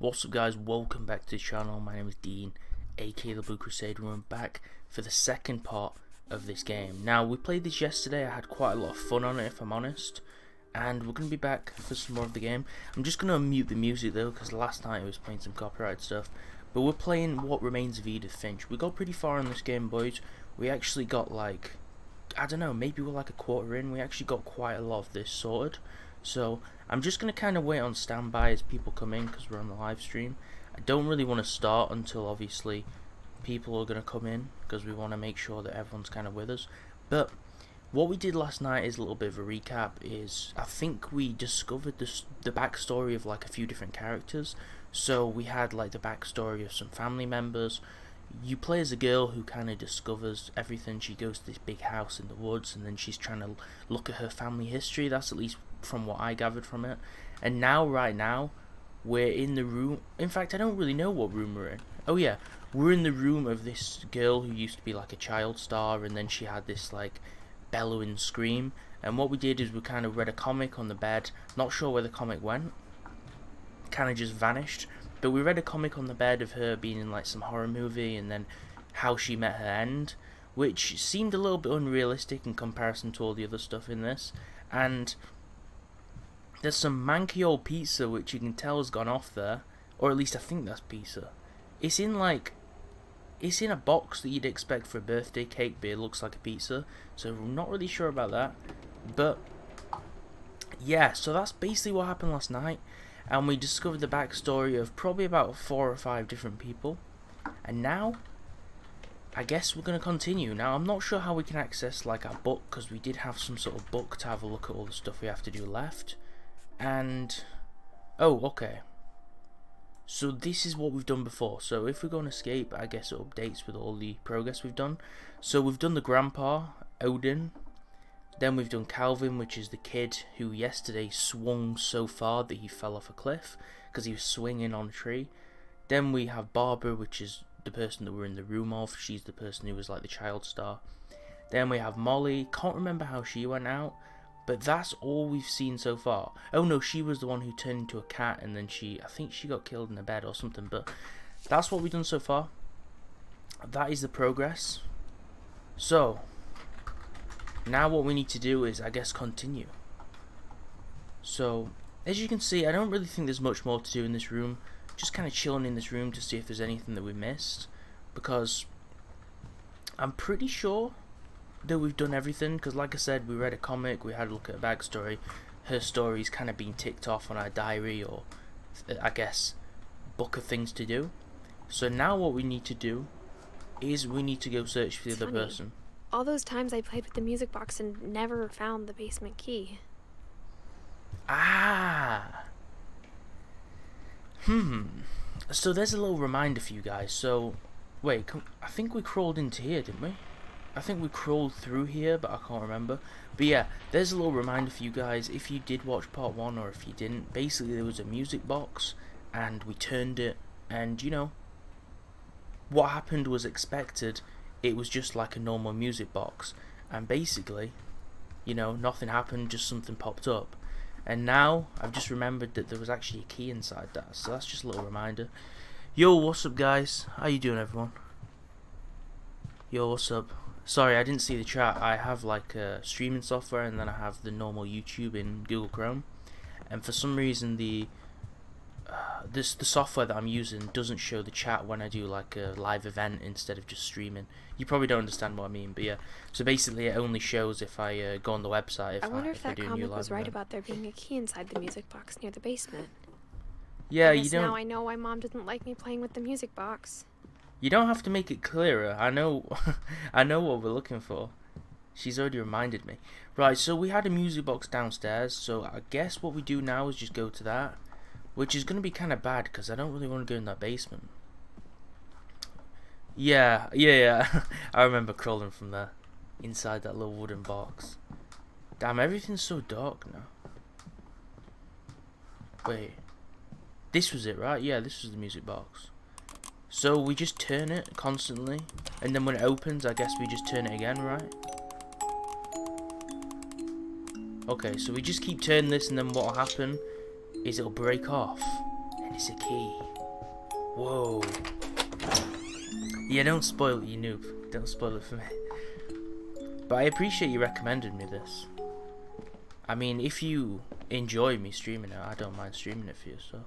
What's up guys, welcome back to the channel. My name is Dean, aka the Blue Crusader, and I'm back for the second part of this game. Now, we played this yesterday. I had quite a lot of fun on it, if I'm honest, and we're going to be back for some more of the game. I'm just going to mute the music though, because last night I was playing some copyright stuff. But we're playing What Remains of Edith Finch. We got pretty far in this game, boys. We actually got like, I don't know, maybe we're like a quarter in. We actually got quite a lot of this sorted. So I'm just going to kind of wait on standby as people come in, because we're on the live stream. I don't really want to start until obviously people are going to come in, because we want to make sure that everyone's kind of with us. But what we did last night is a little bit of a recap. Is I think we discovered the backstory of like a few different characters. So we had like the backstory of some family members. You play as a girl who kind of discovers everything. She goes to this big house in the woods, and then she's trying to look at her family history. That's at least from what I gathered from it. And now, right now, we're in the room. In fact, I don't really know what room we're in. Oh yeah, we're in the room of this girl who used to be like a child star, and then she had this like bellowing scream. And what we did is we kind of read a comic on the bed. Not sure where the comic went. Kind of just vanished. But we read a comic on the bed of her being in like some horror movie, and then how she met her end, which seemed a little bit unrealistic in comparison to all the other stuff in this. And there's some manky old pizza which you can tell has gone off there, or at least I think that's pizza. It's in like, it's in a box that you'd expect for a birthday cake, but it looks like a pizza, so I'm not really sure about that. But yeah, so that's basically what happened last night. And we discovered the backstory of probably about 4 or 5 different people. And now, I guess we're going to continue. Now, I'm not sure how we can access like our book, because we did have some sort of book to have a look at all the stuff we have to do left. And, oh, okay. So this is what we've done before. So if we go on escape, I guess it updates with all the progress we've done. So we've done the grandpa, Odin. Then we've done Calvin, which is the kid who yesterday swung so far that he fell off a cliff because he was swinging on a tree. Then we have Barbara, which is the person that we're in the room of. She's the person who was like the child star. Then we have Molly. Can't remember how she went out, but that's all we've seen so far. Oh no, she was the one who turned into a cat, and then I think she got killed in a bed or something. But that's what we've done so far. That is the progress. So now what we need to do is, I guess, continue. So, as you can see, I don't really think there's much more to do in this room. Just kind of chilling in this room to see if there's anything that we missed. Because I'm pretty sure that we've done everything. Because like I said, we read a comic, we had a look at a backstory. Her story's kind of been ticked off on our diary, or I guess, book of things to do. So now what we need to do is we need to go search for the other person. All those times I played with the music box and never found the basement key. Ah. So there's a little reminder for you guys. So, wait, I think we crawled into here, didn't we? I think we crawled through here, but I can't remember. But yeah, there's a little reminder for you guys. If you did watch part 1, or if you didn't, basically there was a music box, and we turned it, and you know, what happened was expected. It was just like a normal music box, and basically, you know, nothing happened, just something popped up. And now I've just remembered that there was actually a key inside that, so that's just a little reminder. Yo, what's up guys? How you doing, everyone? Yo, what's up? Sorry, I didn't see the chat. I have like streaming software, and then I have the normal YouTube in Google Chrome, and for some reason the software that I'm using doesn't show the chat when I do like a live event instead of just streaming. You probably don't understand what I mean, but yeah. So basically, it only shows if I go on the website. I wonder if that comic was right about there being a key inside the music box near the basement. Yeah, I guess now I know why Mom didn't like me playing with the music box. You don't have to make it clearer. I know, I know what we're looking for. She's already reminded me. Right, so we had a music box downstairs. So I guess what we do now is just go to that. Which is going to be kind of bad, because I don't really want to go in that basement. Yeah. I remember crawling from there. Inside that little wooden box. Damn, everything's so dark now. Wait. This was it, right? Yeah, this was the music box. So we just turn it constantly. And then when it opens, I guess we just turn it again, right? Okay, so we just keep turning this, and then what'll happen is it'll break off, and it's a key. Whoa. Yeah, don't spoil it, you noob. Don't spoil it for me. But I appreciate you recommending me this. I mean, if you enjoy me streaming it, I don't mind streaming it for you, so.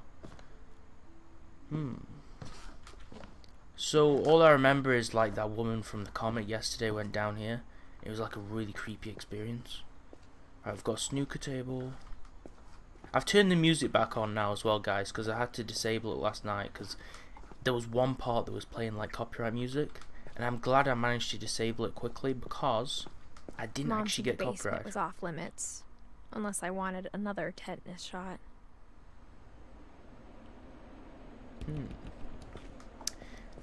So, all I remember is like that woman from the comic yesterday went down here. It was like a really creepy experience. Right, I've got a snooker table. I've turned the music back on now as well, guys, because I had to disable it last night because there was one part that was playing like copyright music, and I'm glad I managed to disable it quickly because I didn't actually get copyright. The basement was off limits, unless I wanted another tetanus shot.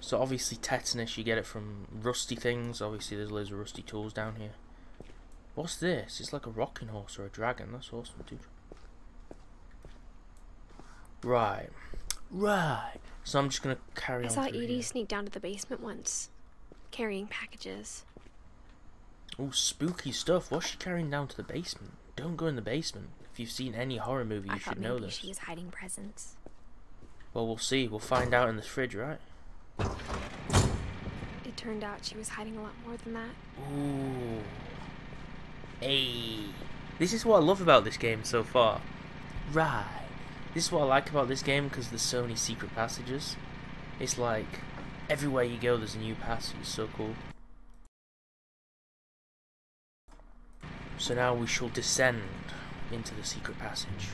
So obviously tetanus, you get it from rusty things. Obviously there's loads of rusty tools down here. What's this? It's like a rocking horse or a dragon. That's awesome, dude. Right. So I'm just gonna carry on. I saw Edie sneak down to the basement once, carrying packages. Oh, spooky stuff. What's she carrying down to the basement? Don't go in the basement. If you've seen any horror movie, you should know this. She was hiding presents. Well, we'll see. We'll find out in the fridge, right? It turned out she was hiding a lot more than that. Ooh. Hey. This is what I love about this game so far. Right. This is what I like about this game because there's so many secret passages. It's like everywhere you go there's a new passage. It's so cool. So now we shall descend into the secret passage.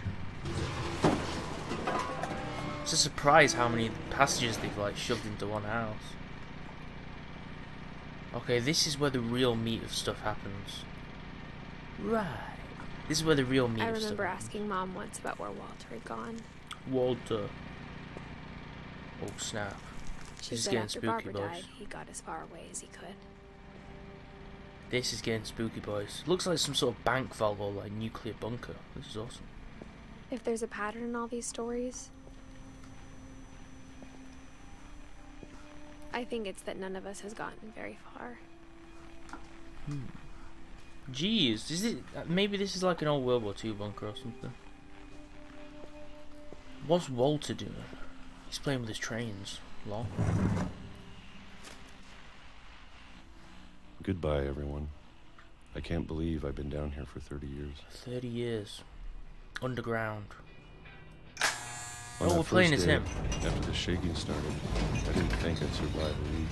It's a surprise how many passages they've like shoved into one house. Okay, this is where the real meat of stuff happens. Right. This is where the real meat of stuff happens. I remember asking Mom once about where Walter had gone. Walter. Oh snap. She This is said getting after spooky, Barbara boys. died, he got as far away as he could. This is getting spooky, boys. Looks like some sort of bank vault or like nuclear bunker. This is awesome. If there's a pattern in all these stories, I think it's that none of us has gotten very far. Jeez, is it? Maybe this is like an old World War II bunker or something. What's Walter doing? He's playing with his trains. Lol. Goodbye, everyone. I can't believe I've been down here for 30 years. 30 years. Underground. On Oh, we're playing as him. After the shaking started, I didn't think I'd survive a week.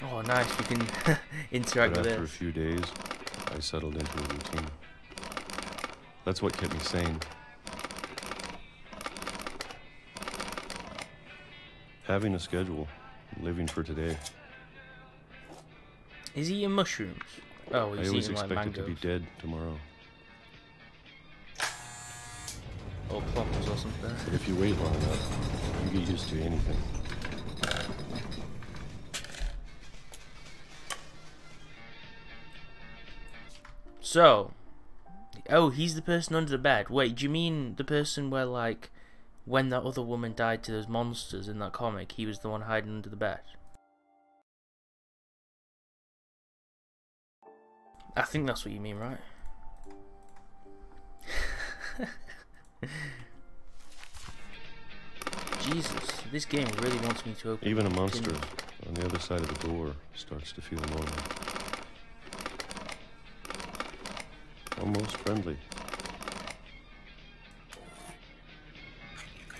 Oh, nice. We can interact with it. After a few days, I settled into a routine. That's what kept me sane. Having a schedule, living for today. Is he eating mushrooms? Oh, he's I always eating like expected mangoes. to be dead tomorrow. Or plums or something. But if you wait long enough, you get used to anything. So, oh, he's the person under the bed. Wait, do you mean the person where, like, when that other woman died to those monsters in that comic, he was the one hiding under the bed? I think that's what you mean, right? Jesus, this game really wants me to open. Even a monster on the other side of the door starts to feel normal. Almost friendly.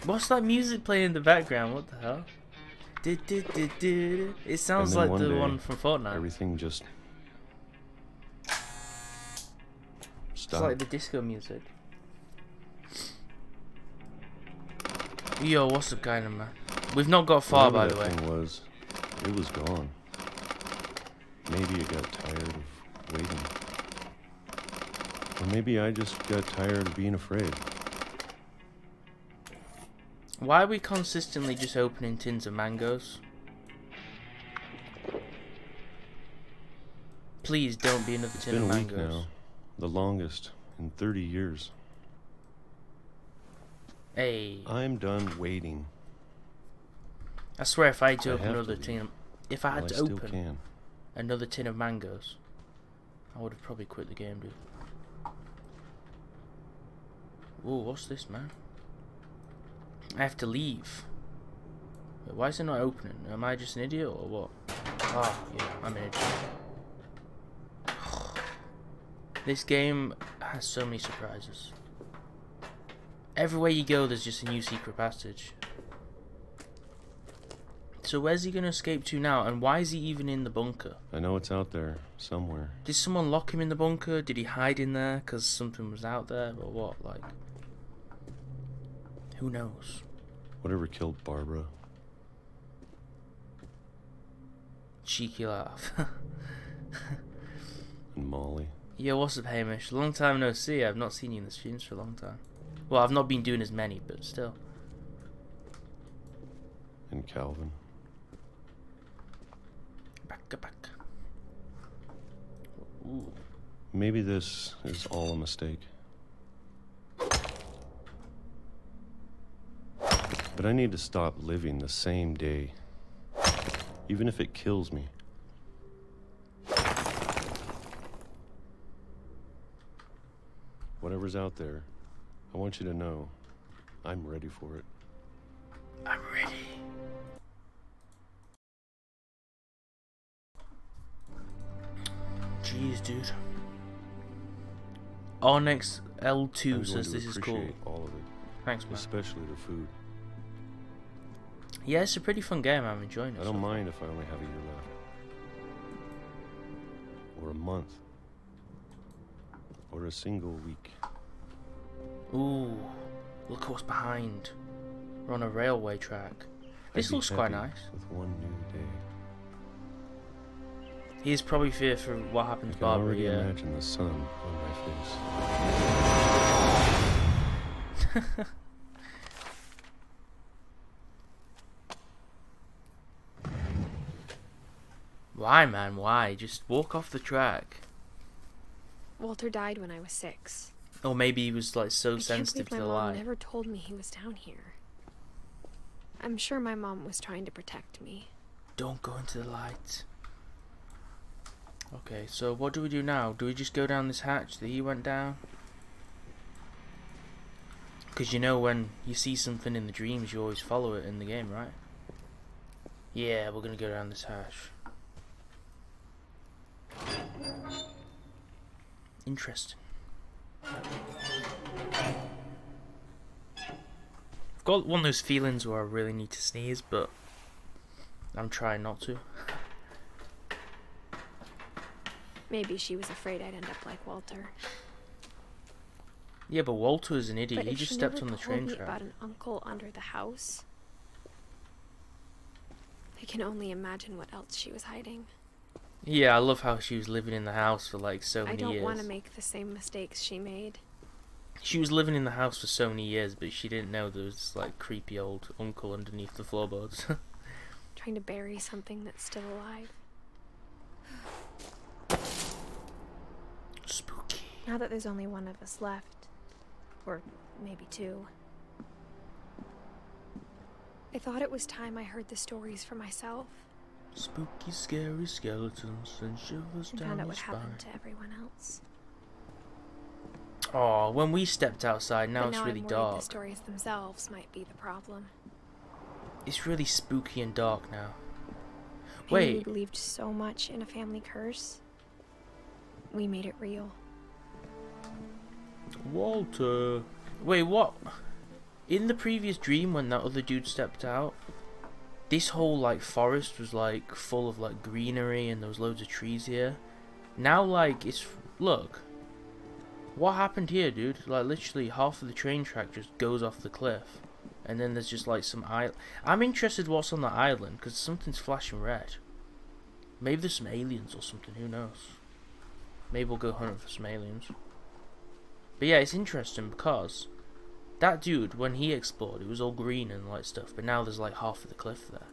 What's that music playing in the background? What the hell? It sounds like the one from FORTNITE. Everything just It's like the disco music. Yo, what's up, kind of man? We've not got far, by the way. It was gone. Maybe it got tired of waiting. Or maybe I just got tired of being afraid. Why are we consistently just opening tins of mangoes? Please don't be another tin of mangoes. It's been a week now. The longest in 30 years. Hey. I'm done waiting. I swear if I had to open another tin, if I had to still open can. another tin of mangoes, I would have probably quit the game, dude. Whoa, what's this, man? I have to leave. Wait, why is it not opening? Am I just an idiot or what? Oh, yeah, I'm an idiot. This game has so many surprises. Everywhere you go, there's just a new secret passage. So where's he gonna escape to now? And why is he even in the bunker? I know it's out there, somewhere. Did someone lock him in the bunker? Did he hide in there because something was out there? Or what? Like, who knows? Whatever killed Barbara. Cheeky laugh. And Molly. Yo, what's up, Hamish? Long time no see. I've not seen you in the streams for a long time. Well, I've not been doing as many, but still. And Calvin. Back. Ooh. Maybe this is all a mistake. But I need to stop living the same day. Even if it kills me. Whatever's out there, I want you to know I'm ready for it. I'm ready. Jeez, dude. Onyx L2 says this is cool. All of it. Thanks, man. Especially the food. Yeah, it's a pretty fun game. I'm enjoying it. I don't mind if I only have a year left. Or a month. Or a single week. Ooh, look what's behind. We're on a railway track. This looks quite nice. With one new day. He's probably fear for what happened to I can Barbara. already Yeah. imagine the sun on my face. Why, man? Why? Just walk off the track. Walter died when I was 6. Or maybe he was like so I sensitive can't to believe the my mom light. never told me he was down here. I'm sure my mom was trying to protect me. Don't go into the light. Okay, so what do we do now? Do we just go down this hatch that he went down? Because you know when you see something in the dreams, you always follow it in the game, right? Yeah, we're gonna go down this hatch. Interesting. I've got one of those feelings where I really need to sneeze, but I'm trying not to. Maybe she was afraid I'd end up like Walter. Yeah, but Walter was an idiot. But He if just she stepped never on the told train me track. about an uncle under the house, I can only imagine what else she was hiding. Yeah, I love how she was living in the house for like so many I don't years. want to make the same mistakes she made. She was living in the house for so many years, but she didn't know there was this like creepy old uncle underneath the floorboards. Trying to bury something that's still alive. Spooky. Now that there's only one of us left, or maybe 2, I thought it was time I heard the stories for myself Spooky, scary skeletons and shivers and down found out your what happened spine. to everyone else. Oh, when we stepped outside, now But it's now really I'm worried dark. the stories themselves might be the problem. It's really spooky and dark now. Maybe Wait. we believed so much in a family curse. We made it real. Walter. Wait, what? In the previous dream when that other dude stepped out, this whole like forest was like full of like greenery and there was loads of trees here. Now like it's look. What happened here, dude? Like literally half of the train track just goes off the cliff. And then there's just like some island. I'm interested what's on the island because something's flashing red. Maybe there's some aliens or something, who knows. Maybe we'll go hunting for some aliens. But yeah, it's interesting because that dude, when he explored, it was all green and like stuff, but now there's like half of the cliff there.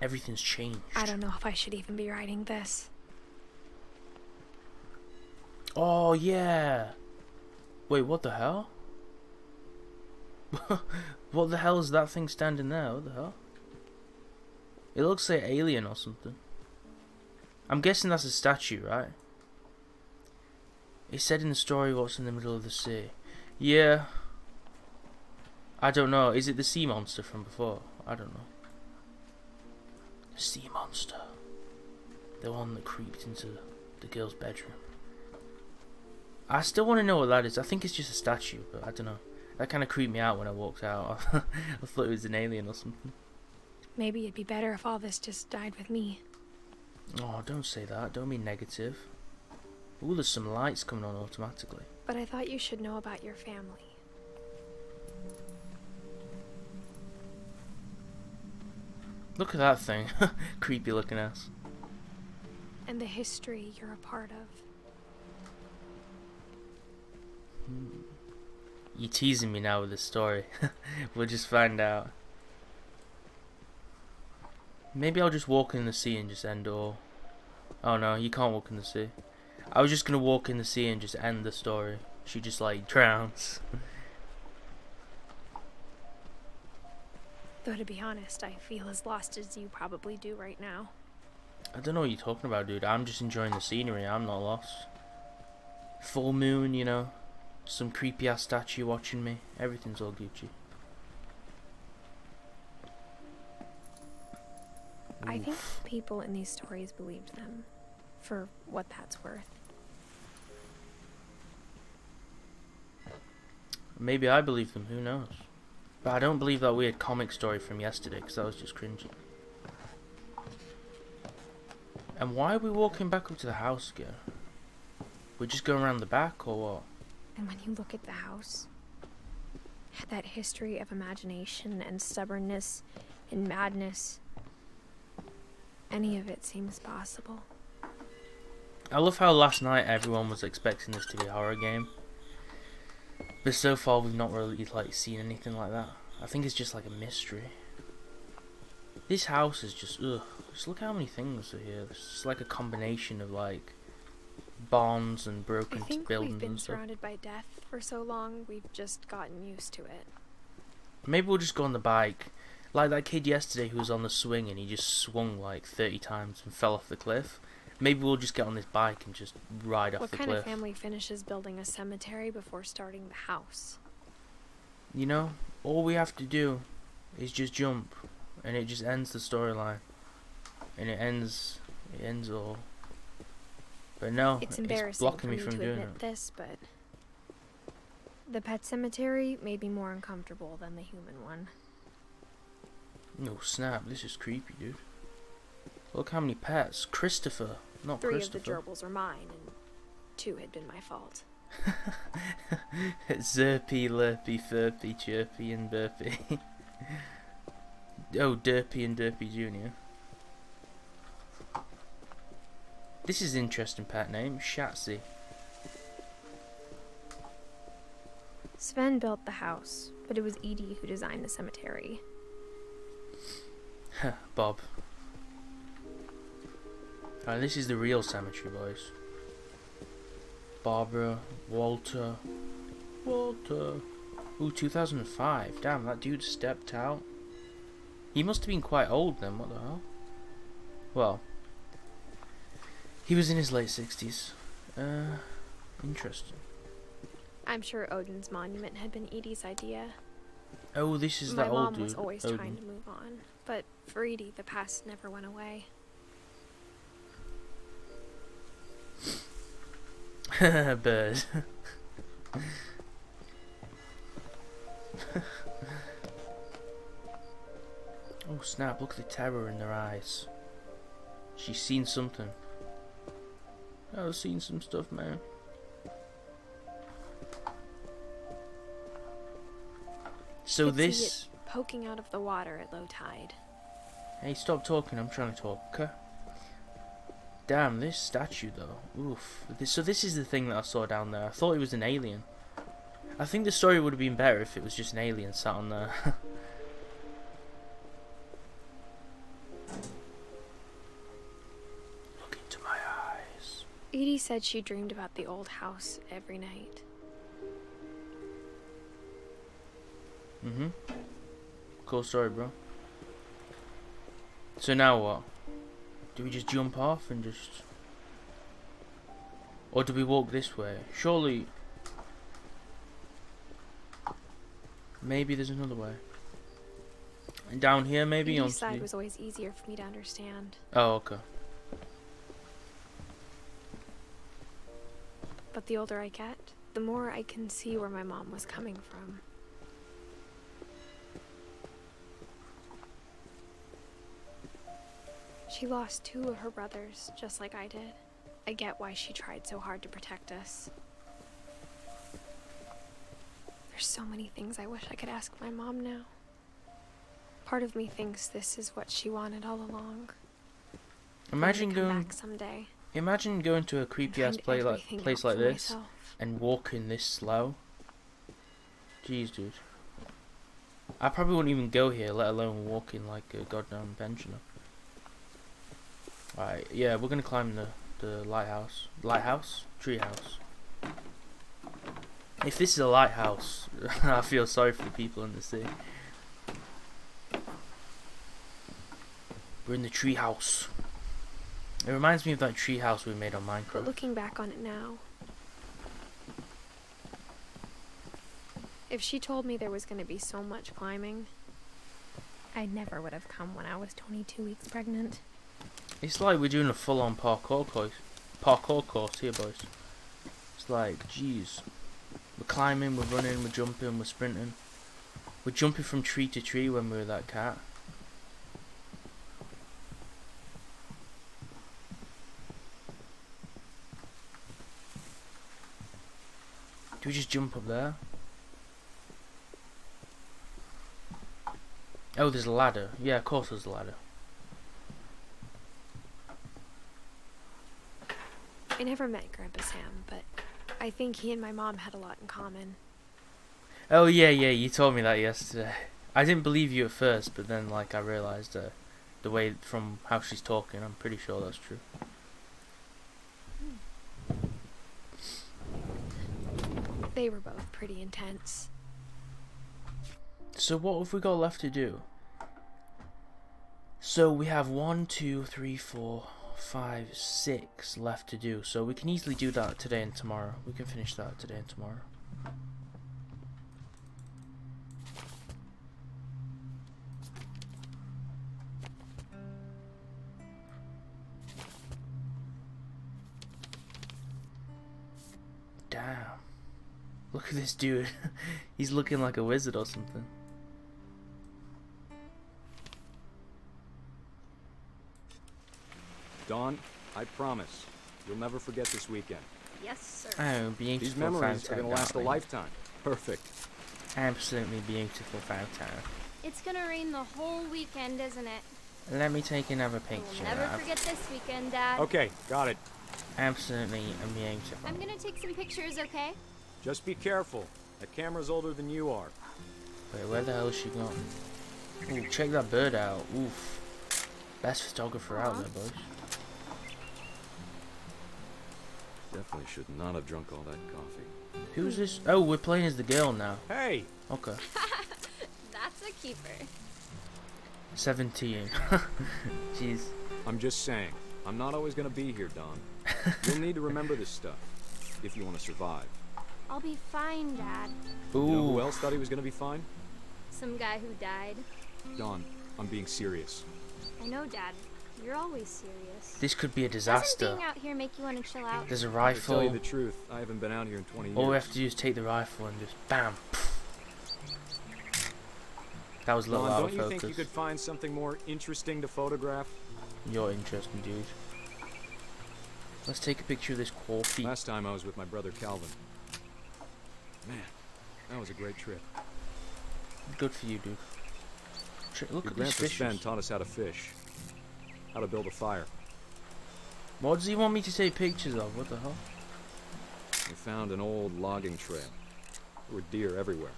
Everything's changed. I don't know if I should even be writing this. Oh yeah. Wait, what the hell? What the hell is that thing standing there? What the hell? It looks like an alien or something. I'm guessing that's a statue, right? It said in the story what's in the middle of the sea. Yeah. I don't know. Is it the sea monster from before? I don't know. The sea monster. The one that creeped into the girl's bedroom. I still want to know what that is. I think it's just a statue, but I don't know. That kind of creeped me out when I walked out. I thought it was an alien or something. Maybe it'd be better if all this just died with me. Oh, don't say that. Don't be negative. Ooh, there's some lights coming on automatically. But I thought you should know about your family. Look at that thing. Creepy looking ass. And the history you're a part of. You're teasing me now with this story. We'll just find out. Maybe I'll just walk in the sea and just end all. Oh no, you can't walk in the sea. I was just gonna walk in the sea and just end the story. She just like drowns. Though to be honest, I feel as lost as you probably do right now. I don't know what you're talking about, dude. I'm just enjoying the scenery. I'm not lost. Full moon, you know. Some creepy ass statue watching me. Everything's all Gucci. I think people in these stories believed them, for what that's worth. Maybe I believe them, who knows. But I don't believe that weird comic story from yesterday, because that was just cringy. And why are we walking back up to the house again? We're just going around the back, or what? And when you look at the house, that history of imagination and stubbornness and madness, any of it seems possible. I love how last night everyone was expecting this to be a horror game. But so far we've not really like seen anything like that. I think it's just like a mystery. This house is just ugh. Just look how many things are here. It's like a combination of like barns and broken I think buildings we've been and stuff. surrounded by death for so long, we've just gotten used to it. Maybe we'll just go on the bike. Like that kid yesterday who was on the swing and he just swung like 30 times and fell off the cliff. Maybe we'll just get on this bike and just ride off the cliff. What kind of family finishes building a cemetery before starting the house? You know, all we have to do is just jump and it just ends the storyline. And it ends all. But no, It's embarrassing blocking for me me from to doing admit it. this, but the pet cemetery made me more uncomfortable than the human one. No snap, this is creepy, dude. Look how many pets. Christopher, not 3 Christopher. of the gerbils are mine, and 2 had been my fault. Zerpy, Lurpy, Furpy, Chirpy, and Burpy. Oh, Derpy and Derpy Jr. This is an interesting pet name, Shatsy. Sven built the house, but it was Edie who designed the cemetery. Bob. Alright, this is the real cemetery, boys. Barbara, Walter. Ooh, 2005. Damn, that dude stepped out. He must have been quite old then, what the hell? Well, he was in his late 60s. Interesting. I'm sure Odin's monument had been Edie's idea. Oh, this is My that old mom dude. was always Odin. trying to move on, but for Edie, the past never went away. Bird. Oh snap, look at the terror in their eyes. She's seen something. I've seen some stuff, man. So Could see this... it poking out of the water at low tide. Hey, stop talking, I'm trying to talk, okay? Damn, this statue though. Oof. So this is the thing that I saw down there. I thought it was an alien. I think the story would have been better if it was just an alien sat on there. Look into my eyes. Edie said she dreamed about the old house every night. Mm-hmm. Cool story, bro. So now what? Do we just jump off and just... Or do we walk this way? Surely... Maybe there's another way. And down here, maybe? The On east side was always easier for me to understand. Oh, okay. But the older I get, the more I can see where my mom was coming from. She lost 2 of her brothers, just like I did. I get why she tried so hard to protect us. There's so many things I wish I could ask my mom now. Part of me thinks this is what she wanted all along. Imagine going back someday. Imagine going to a creepy ass place like this and walking this slow. Jeez, dude. I probably wouldn't even go here, let alone walking like a goddamn pensioner. Alright, yeah, we're gonna climb the lighthouse. Lighthouse? Treehouse. If this is a lighthouse, I feel sorry for the people in the sea. We're in the treehouse. It reminds me of that treehouse we made on Minecraft. But looking back on it now, if she told me there was going to be so much climbing, I never would have come when I was 22 weeks pregnant. It's like we're doing a full-on parkour course here, boys. It's like, jeez. We're climbing, we're running, we're jumping, we're sprinting. We're jumping from tree to tree when we were that cat. Do we just jump up there? Oh, there's a ladder. Yeah, of course there's a ladder. I never met Grandpa Sam, but I think he and my mom had a lot in common. Oh yeah, you told me that yesterday. I didn't believe you at first, but then like I realised the way from how she's talking, I'm pretty sure that's true. They were both pretty intense. So what have we got left to do? So we have 1, 2, 3, 4, 5, 6 left to do. So we can easily do that today and tomorrow. We can finish that today and tomorrow. Damn. Look at this dude. He's looking like a wizard or something. Dawn, I promise, you'll never forget this weekend. Yes, sir. Oh, beautiful. These memories are going to last a lifetime. Perfect. Absolutely beautiful photo. It's gonna rain the whole weekend, isn't it? Let me take another picture. We'll never forget this weekend, Dad. Okay, got it. Absolutely beautiful. I'm gonna take some pictures, okay? Just be careful. That camera's older than you are. Wait, where the hell is she gone? Ooh, check that bird out. Oof. Best photographer out there, boys. Definitely should not have drunk all that coffee. Who's this? Oh, we're playing as the girl now. Hey! Okay. That's a keeper. 17. Jeez. I'm just saying, I'm not always going to be here, Dawn. You'll need to remember this stuff, if you want to survive. I'll be fine, Dad. Ooh. You know who else thought he was going to be fine? Some guy who died. Dawn, I'm being serious. I know, Dad. You're always serious. This could be a Doesn't disaster. being out here make you want to chill out? There's a To tell rifle. you the truth, I haven't been out here in 20 years. All we have to do is take the rifle and just bam. That was a little Dawn, out don't of you think you focus. could find something more interesting to photograph? You're interesting, dude. Let's take a picture of this coffee. Last time I was with my brother Calvin. Man, that was a great trip. Good for you, dude. Look Your at these grandpa Sven fishes. taught us how to fish. How to build a fire. What does he want me to take pictures of? What the hell? We found an old logging trail. There were deer everywhere.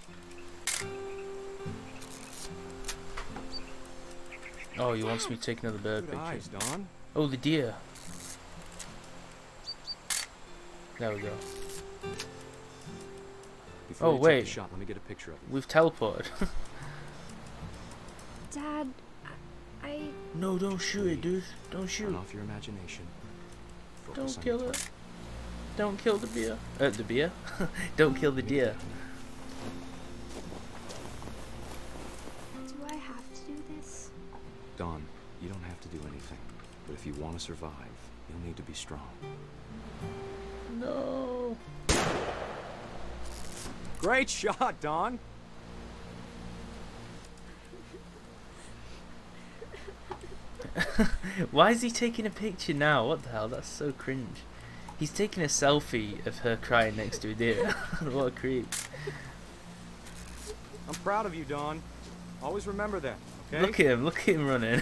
Oh, he wants me to take another bird Good eyes, picture. Dawn. Oh, the deer. There we go. Before Oh, you take wait. the shot, let me get a picture of you. We've teleported. Dad, I... No, don't shoot it, dude. Don't Turn shoot. off your imagination. Don't Focus on kill your it. target. Don't kill the beer. The beer? Don't kill the deer. Do I have to do this? Dawn, you don't have to do anything. But if you want to survive, you'll need to be strong. No. Great shot, Dawn! Why is he taking a picture now? What the hell? That's so cringe. He's taking a selfie of her crying next to a deer. What a creep. I'm proud of you, Dawn. Always remember that, okay? Look at him running.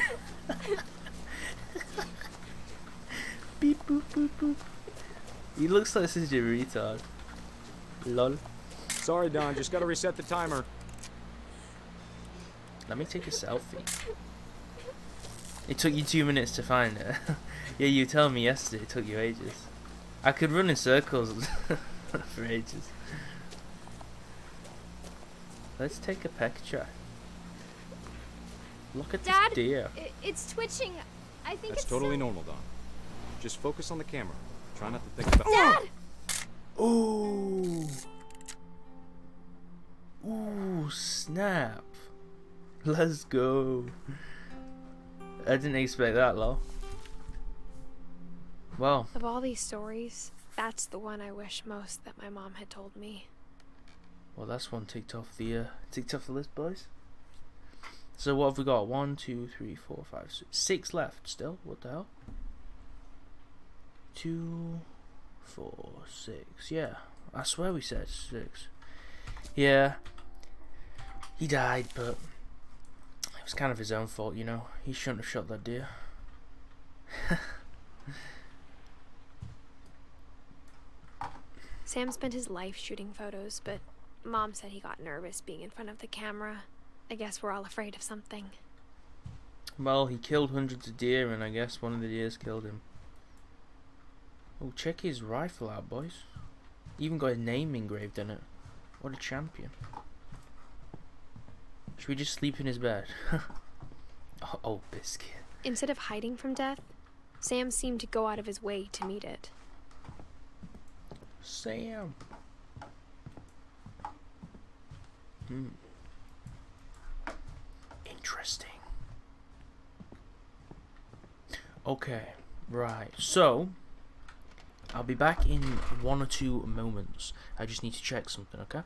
Beep boop boop boop. He looks like such a retard. Lol. Sorry, Dawn, just gotta reset the timer. Let me take a selfie. It took you 2 minutes to find it. Yeah, you told me yesterday it took you ages. I could run in circles for ages. Let's take a picture. Look at Dad, this deer. it's twitching. I think That's it's totally so... normal, Dawn. Just focus on the camera. Try not to think about... Dad! Ooh. Ooh, snap. Let's go. I didn't expect that, lol. Well. Of all these stories, that's the one I wish most that my mom had told me. Well, that's one ticked off the list, boys. So what have we got? 1, 2, 3, 4, 5, 6 left still. What the hell? 2, 4, 6. Yeah, I swear we said 6. Yeah, he died, but it was kind of his own fault, you know. He shouldn't have shot that deer. Sam spent his life shooting photos, but Mom said he got nervous being in front of the camera. I guess we're all afraid of something. Well, he killed hundreds of deer, and I guess one of the deers killed him. Oh, check his rifle out, boys. Even got his name engraved in it. What a champion. Should we just sleep in his bed? Oh, biscuit. Instead of hiding from death, Sam seemed to go out of his way to meet it. Sam. Interesting. Okay, right. So, I'll be back in 1 or 2 moments. I just need to check something, okay?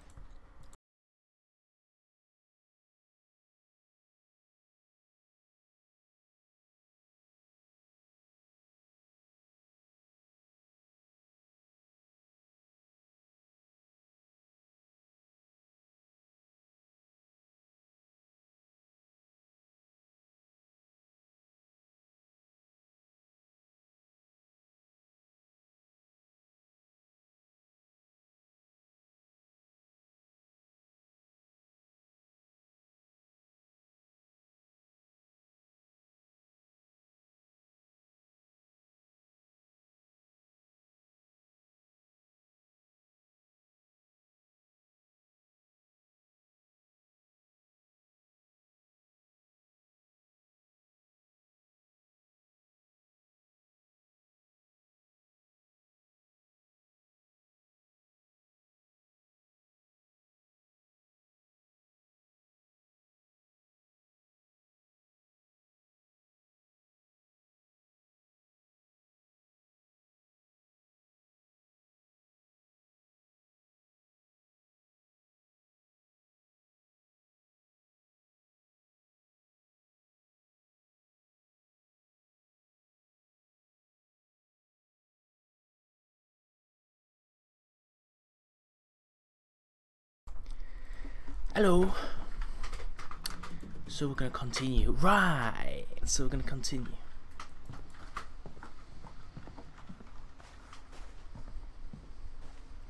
Hello. So we're gonna continue. Right. So we're gonna continue.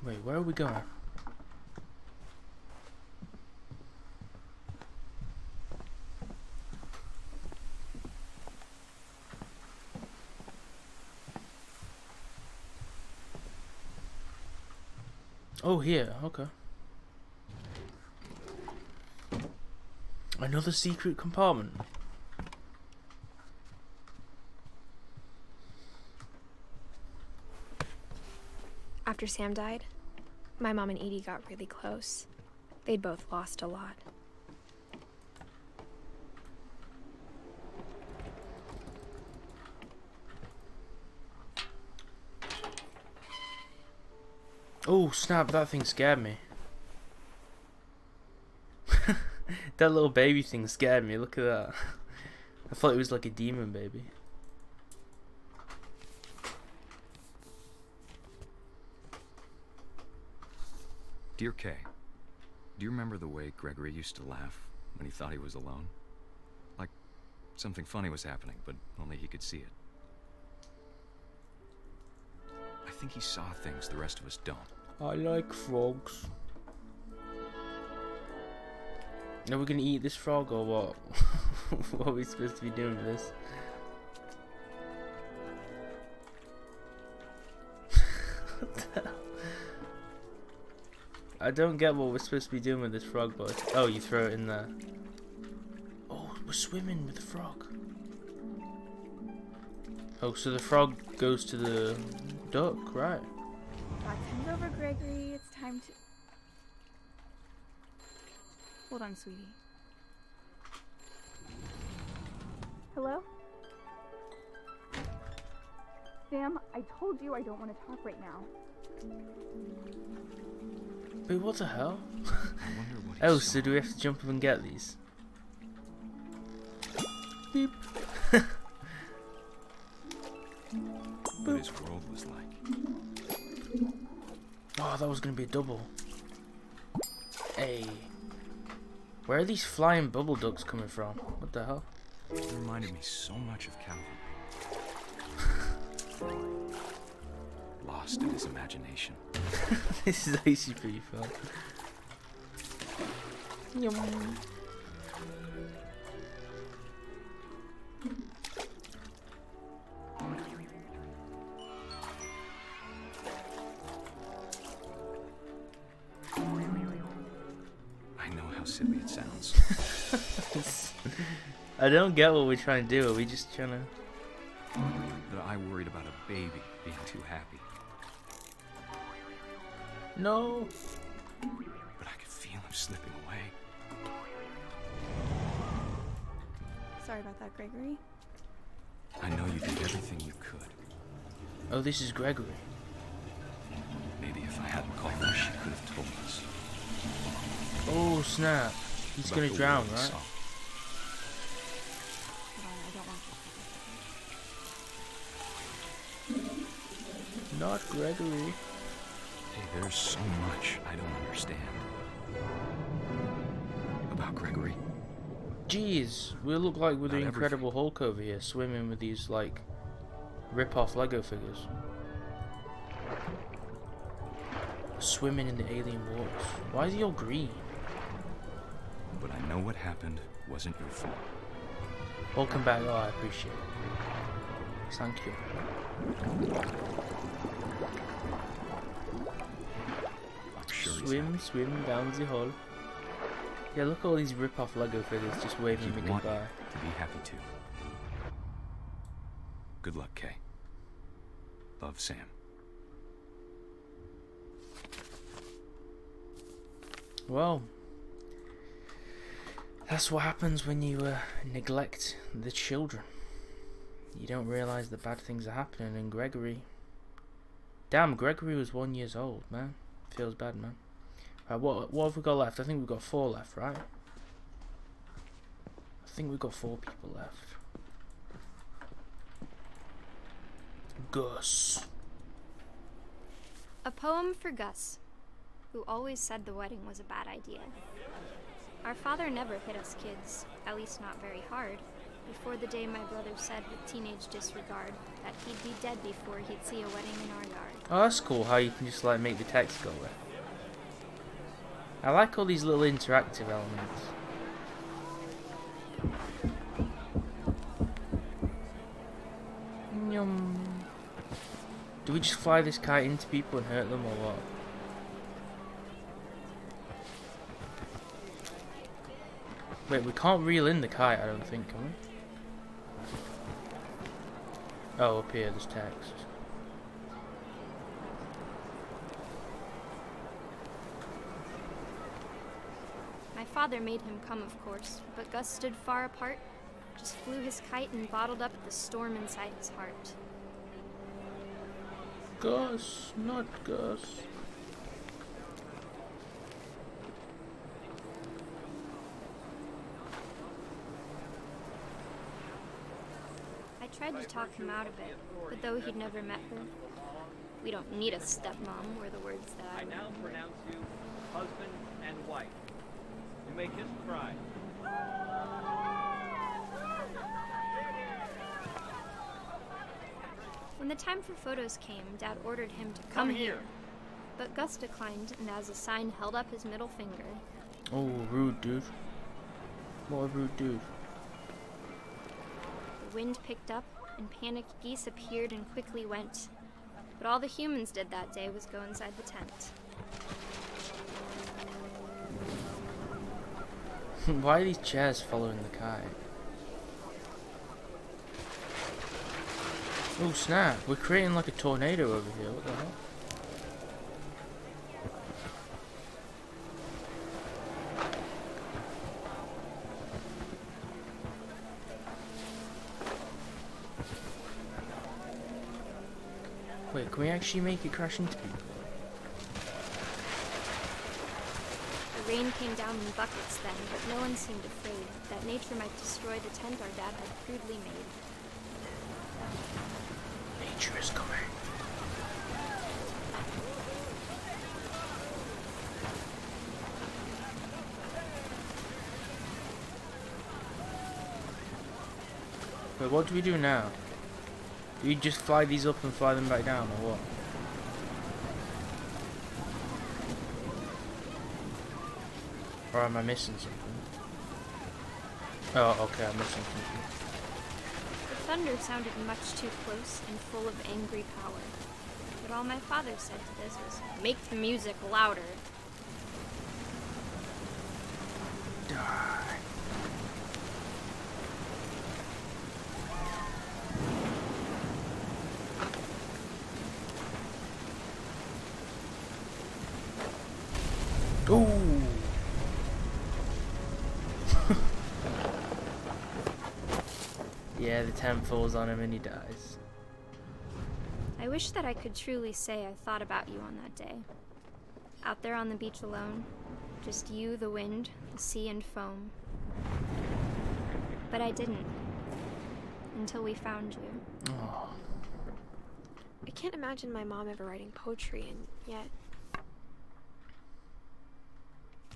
Wait, where are we going? Oh, here. Okay. Another secret compartment. After Sam died, my mom and Edie got really close. They'd both lost a lot. Oh snap, that thing scared me. That little baby thing scared me, look at that. I thought it was like a demon baby. Dear Kay, do you remember the way Gregory used to laugh when he thought he was alone? Like something funny was happening, but only he could see it. I think he saw things the rest of us don't. I like frogs. Are we gonna eat this frog or what? What are we supposed to be doing with this? What the hell? I don't get what we're supposed to be doing with this frog, boy. Oh, you throw it in there. Oh, we're swimming with the frog. Oh, so the frog goes to the duck, right? Time's over, Gregory. It's time to... Hold on, sweetie. Hello? Sam, I told you I don't want to talk right now. Wait, what the hell? I wonder what he Oh, saw. so do we have to jump up and get these? Beep. What his world was like. Oh, that was gonna be a double. Hey. Where are these flying bubble ducks coming from? What the hell? It reminded me so much of Calvin. Lost in his imagination. This is actually pretty fun. Yum. I know how silly it sounds. I don't get what we're trying to do. Are we just trying to... That I worried about a baby being too happy. No. But I could feel him slipping away. Sorry about that, Gregory. I know you did everything you could. Oh, this is Gregory. Maybe if I hadn't called her, she could have told us. Oh, snap. He's about gonna the drown, world we right? saw. Hold on, I don't want Not Gregory. Hey, there's so much I don't understand. About Gregory. Jeez, we look like we're the Not Incredible Hulk over here, swimming with these, like, rip-off Lego figures. Swimming in the alien waters. Why is he all green? But I know what happened wasn't your fault. Welcome back. Oh, I appreciate it. Thank you. I'm sure he's Swim, happy. swim down the hole. Yeah, look at all these rip-off Lego figures just waving me He'd want you goodbye. to be happy too. Good luck, Kay. Love, Sam. Well, that's what happens when you neglect the children. You don't realize the bad things are happening. And Gregory, damn, Gregory was 1 year old, man. Feels bad, man. Right, what have we got left? I think we've got 4 left, right? I think we've got 4 people left. Gus. A poem for Gus, who always said the wedding was a bad idea. Our father never hit us kids, at least not very hard, before the day my brother said with teenage disregard that he'd be dead before he'd see a wedding in our yard. Oh, that's cool how you can just like make the text go away. I like all these little interactive elements. Yum. Do we just fly this kite into people and hurt them or what? Wait, we can't reel in the kite, I don't think, can we? Oh, up here, there's text. father made him come, of course, but Gus stood far apart, just flew his kite and bottled up the storm inside his heart. Gus, not Gus. I tried to talk him out of it, but though he'd never met her, we don't need a stepmom were the words that I now pronounce you husband and wife. You may kiss the bride. When the time for photos came, Dad ordered him to come here. But Gus declined, and as a sign held up his middle finger. Oh, rude dude. What a rude dude. The wind picked up, and panicked geese appeared and quickly went. But all the humans did that day was go inside the tent. Why are these chairs following the kite? Oh snap, we're creating like a tornado over here, what the hell? Wait, can we actually make it crash into people? The rain came down in buckets then, but no one seemed afraid that nature might destroy the tent our dad had crudely made. Nature is coming. Wait, what do we do now? Do we just fly these up and fly them back down, or what? Or am I missing something? Oh, okay, I'm missing something. The thunder sounded much too close and full of angry power. But all my father said to this was, "Make the music louder." Die. Ooh. Yeah, the tent falls on him and he dies. I wish that I could truly say I thought about you on that day. Out there on the beach alone, just you, the wind, the sea, and foam. But I didn't. Until we found you. Oh. I can't imagine my mom ever writing poetry, and yet...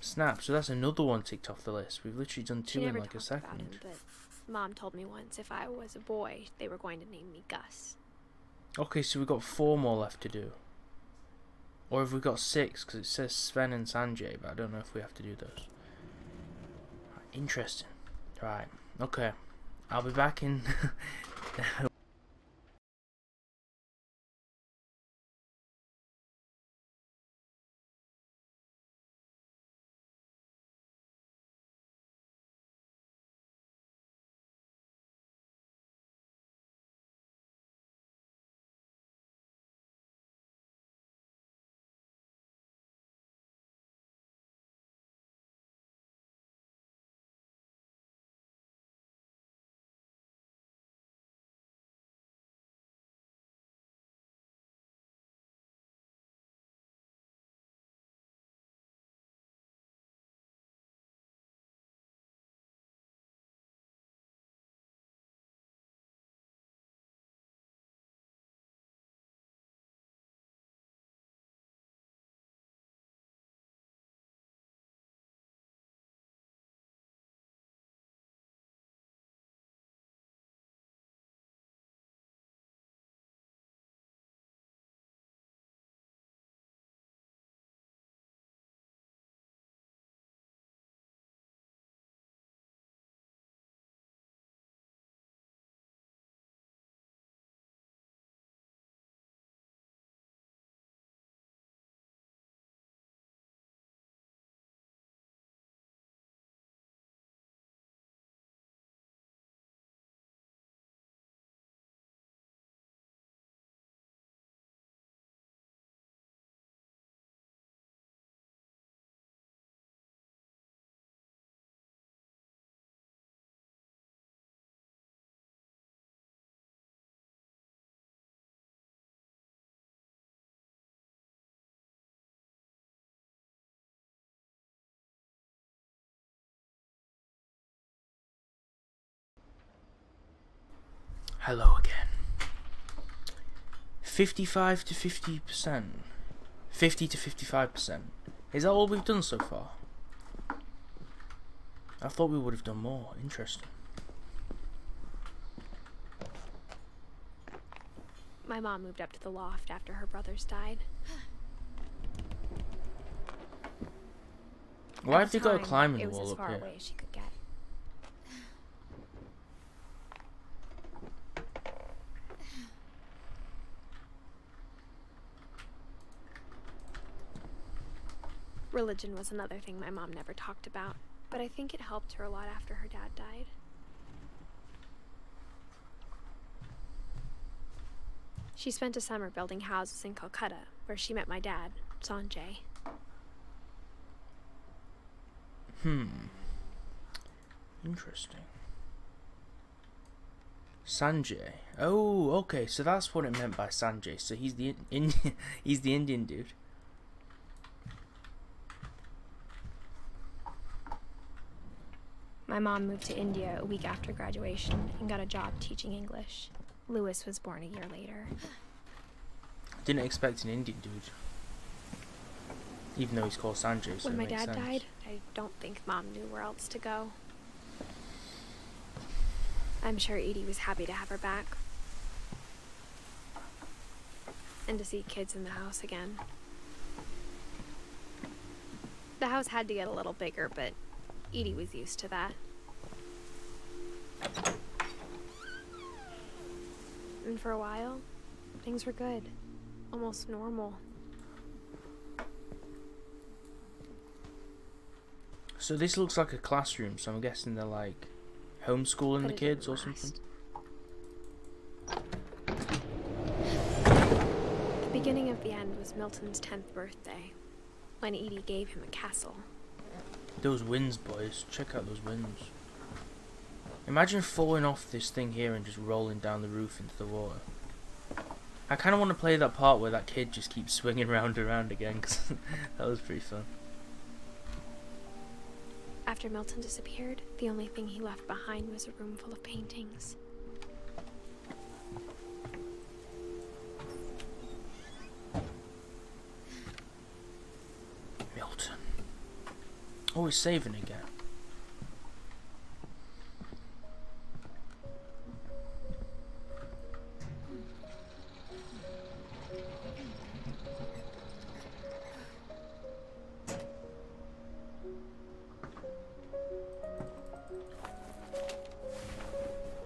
Snap, so that's another one ticked off the list. We've literally done She two in never like a talked about second. him, but Mom told me once if I was a boy, they were going to name me Gus. Okay, so we've got 4 more left to do. Or have we got 6? Because it says Sven and Sanjay, but I don't know if we have to do those. Interesting. Right, okay. I'll be back in Hello again. 55 to 50%. 50 to 55%. Is that all we've done so far? I thought we would have done more. Interesting. My mom moved up to the loft after her brothers died. Why At have the they got a time, climbing it was wall as up far here? away as she could get. Religion was another thing my mom never talked about, but I think it helped her a lot after her dad died. She spent a summer building houses in Calcutta, where she met my dad, Sanjay. Interesting. Sanjay. Oh, okay. So that's what it meant by Sanjay. So he's the he's the Indian dude. My mom moved to India a week after graduation and got a job teaching English. Lewis was born a year later. Didn't expect an Indian dude. Even though he's called Sanjay, so When it my makes dad sense. died, I don't think Mom knew where else to go. I'm sure Edie was happy to have her back. And to see kids in the house again. The house had to get a little bigger, but Edie was used to that. And for a while, things were good. Almost normal. So this looks like a classroom, so I'm guessing they're like homeschooling the kids or something. The beginning of the end was Milton's 10th birthday, when Edie gave him a castle. Those winds, boys. Check out those winds. Imagine falling off this thing here and just rolling down the roof into the water. I kind of want to play that part where that kid just keeps swinging round and round again, because that was pretty fun. After Milton disappeared, the only thing he left behind was a room full of paintings. Milton. Oh, he's saving again.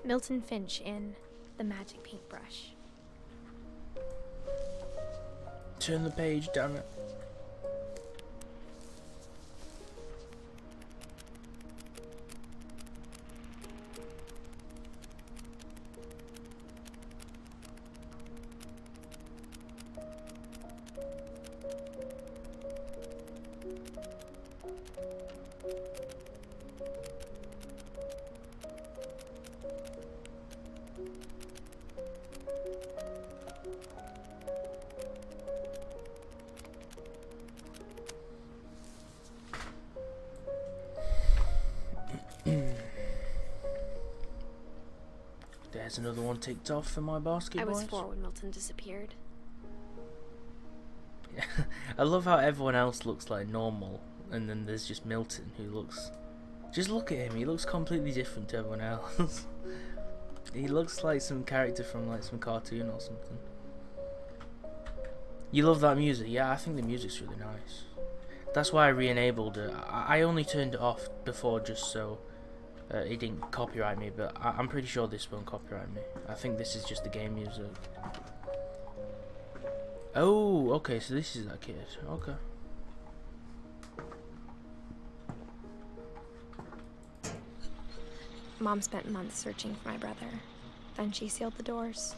Milton Finch in The Magic Paintbrush. Turn the page, damn it. There's another one ticked off for my basket, I was boys. 4 when Milton disappeared. I love how everyone else looks like normal, and then there's just Milton who looks... Just look at him, he looks completely different to everyone else. He looks like some character from like some cartoon or something. You love that music? Yeah, I think the music's really nice. That's why I re-enabled it. I only turned it off before just so it didn't copyright me, but I'm pretty sure this won't copyright me. I think this is just the game music. Oh, okay, so this is that kid. Okay. Mom spent months searching for my brother. Then she sealed the doors.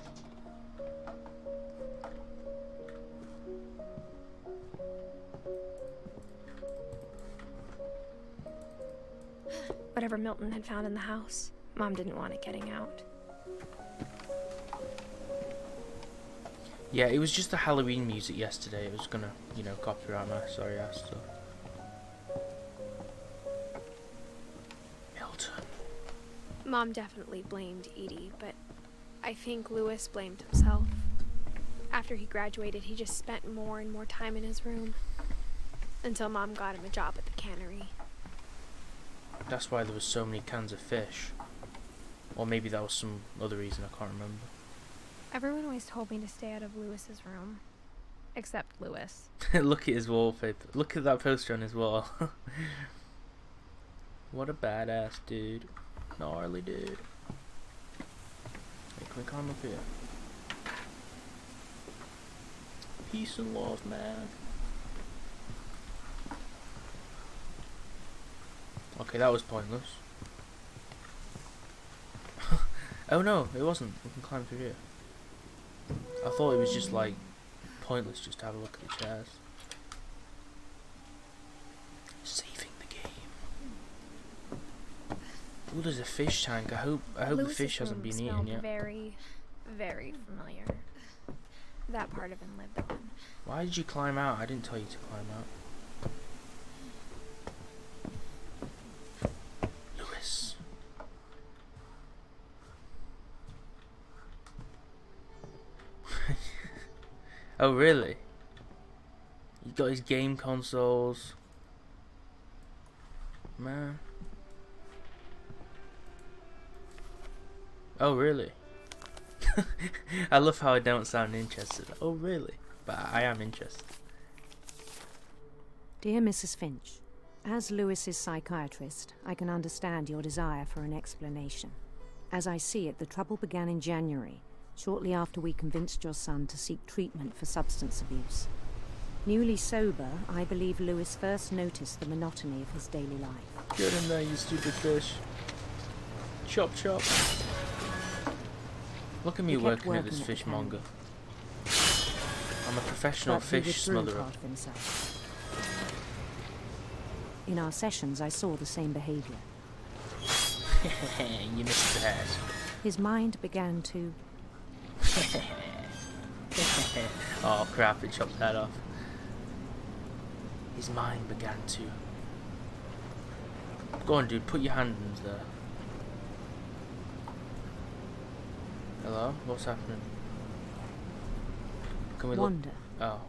Whatever Milton had found in the house, Mom didn't want it getting out. Yeah, it was just the Halloween music yesterday. It was gonna, you know, copyright my sorry ass stuff. Milton. Mom definitely blamed Edie, but I think Lewis blamed himself. After he graduated, he just spent more and more time in his room. Until Mom got him a job at the cannery. That's why there was so many cans of fish. Or maybe that was some other reason, I can't remember. Everyone always told me to stay out of Lewis's room. Except Lewis. Look at his wallpaper. Look at that poster on his wall. What a badass dude. Gnarly dude. Hey, can we climb up here? Peace and love, man. Okay, that was pointless. Oh no, it wasn't. We can climb through here. I thought it was just like pointless just to have a look at the chairs. Saving the game. Ooh, there's a fish tank. I hope the fish hasn't been eaten yet. Very, very familiar. That part of him lived on. Why did you climb out? I didn't tell you to climb out. Lewis. Oh really? He got his game consoles. Man. Oh really? I love how I don't sound interested. Oh really? But I am interested. Dear Mrs. Finch, as Lewis's psychiatrist, I can understand your desire for an explanation. As I see it, the trouble began in January, shortly after we convinced your son to seek treatment for substance abuse. Newly sober, I believe Lewis first noticed the monotony of his daily life. Get in there, you stupid fish. Chop chop. Look at me working at this fishmonger. I'm a professional fish smotherer. In our sessions, I saw the same behavior. You missed that. His mind began to... Oh crap, it chopped that off. His mind began to... Go on dude, put your hand in there. Hello? What's happening? Can we Wander. Look?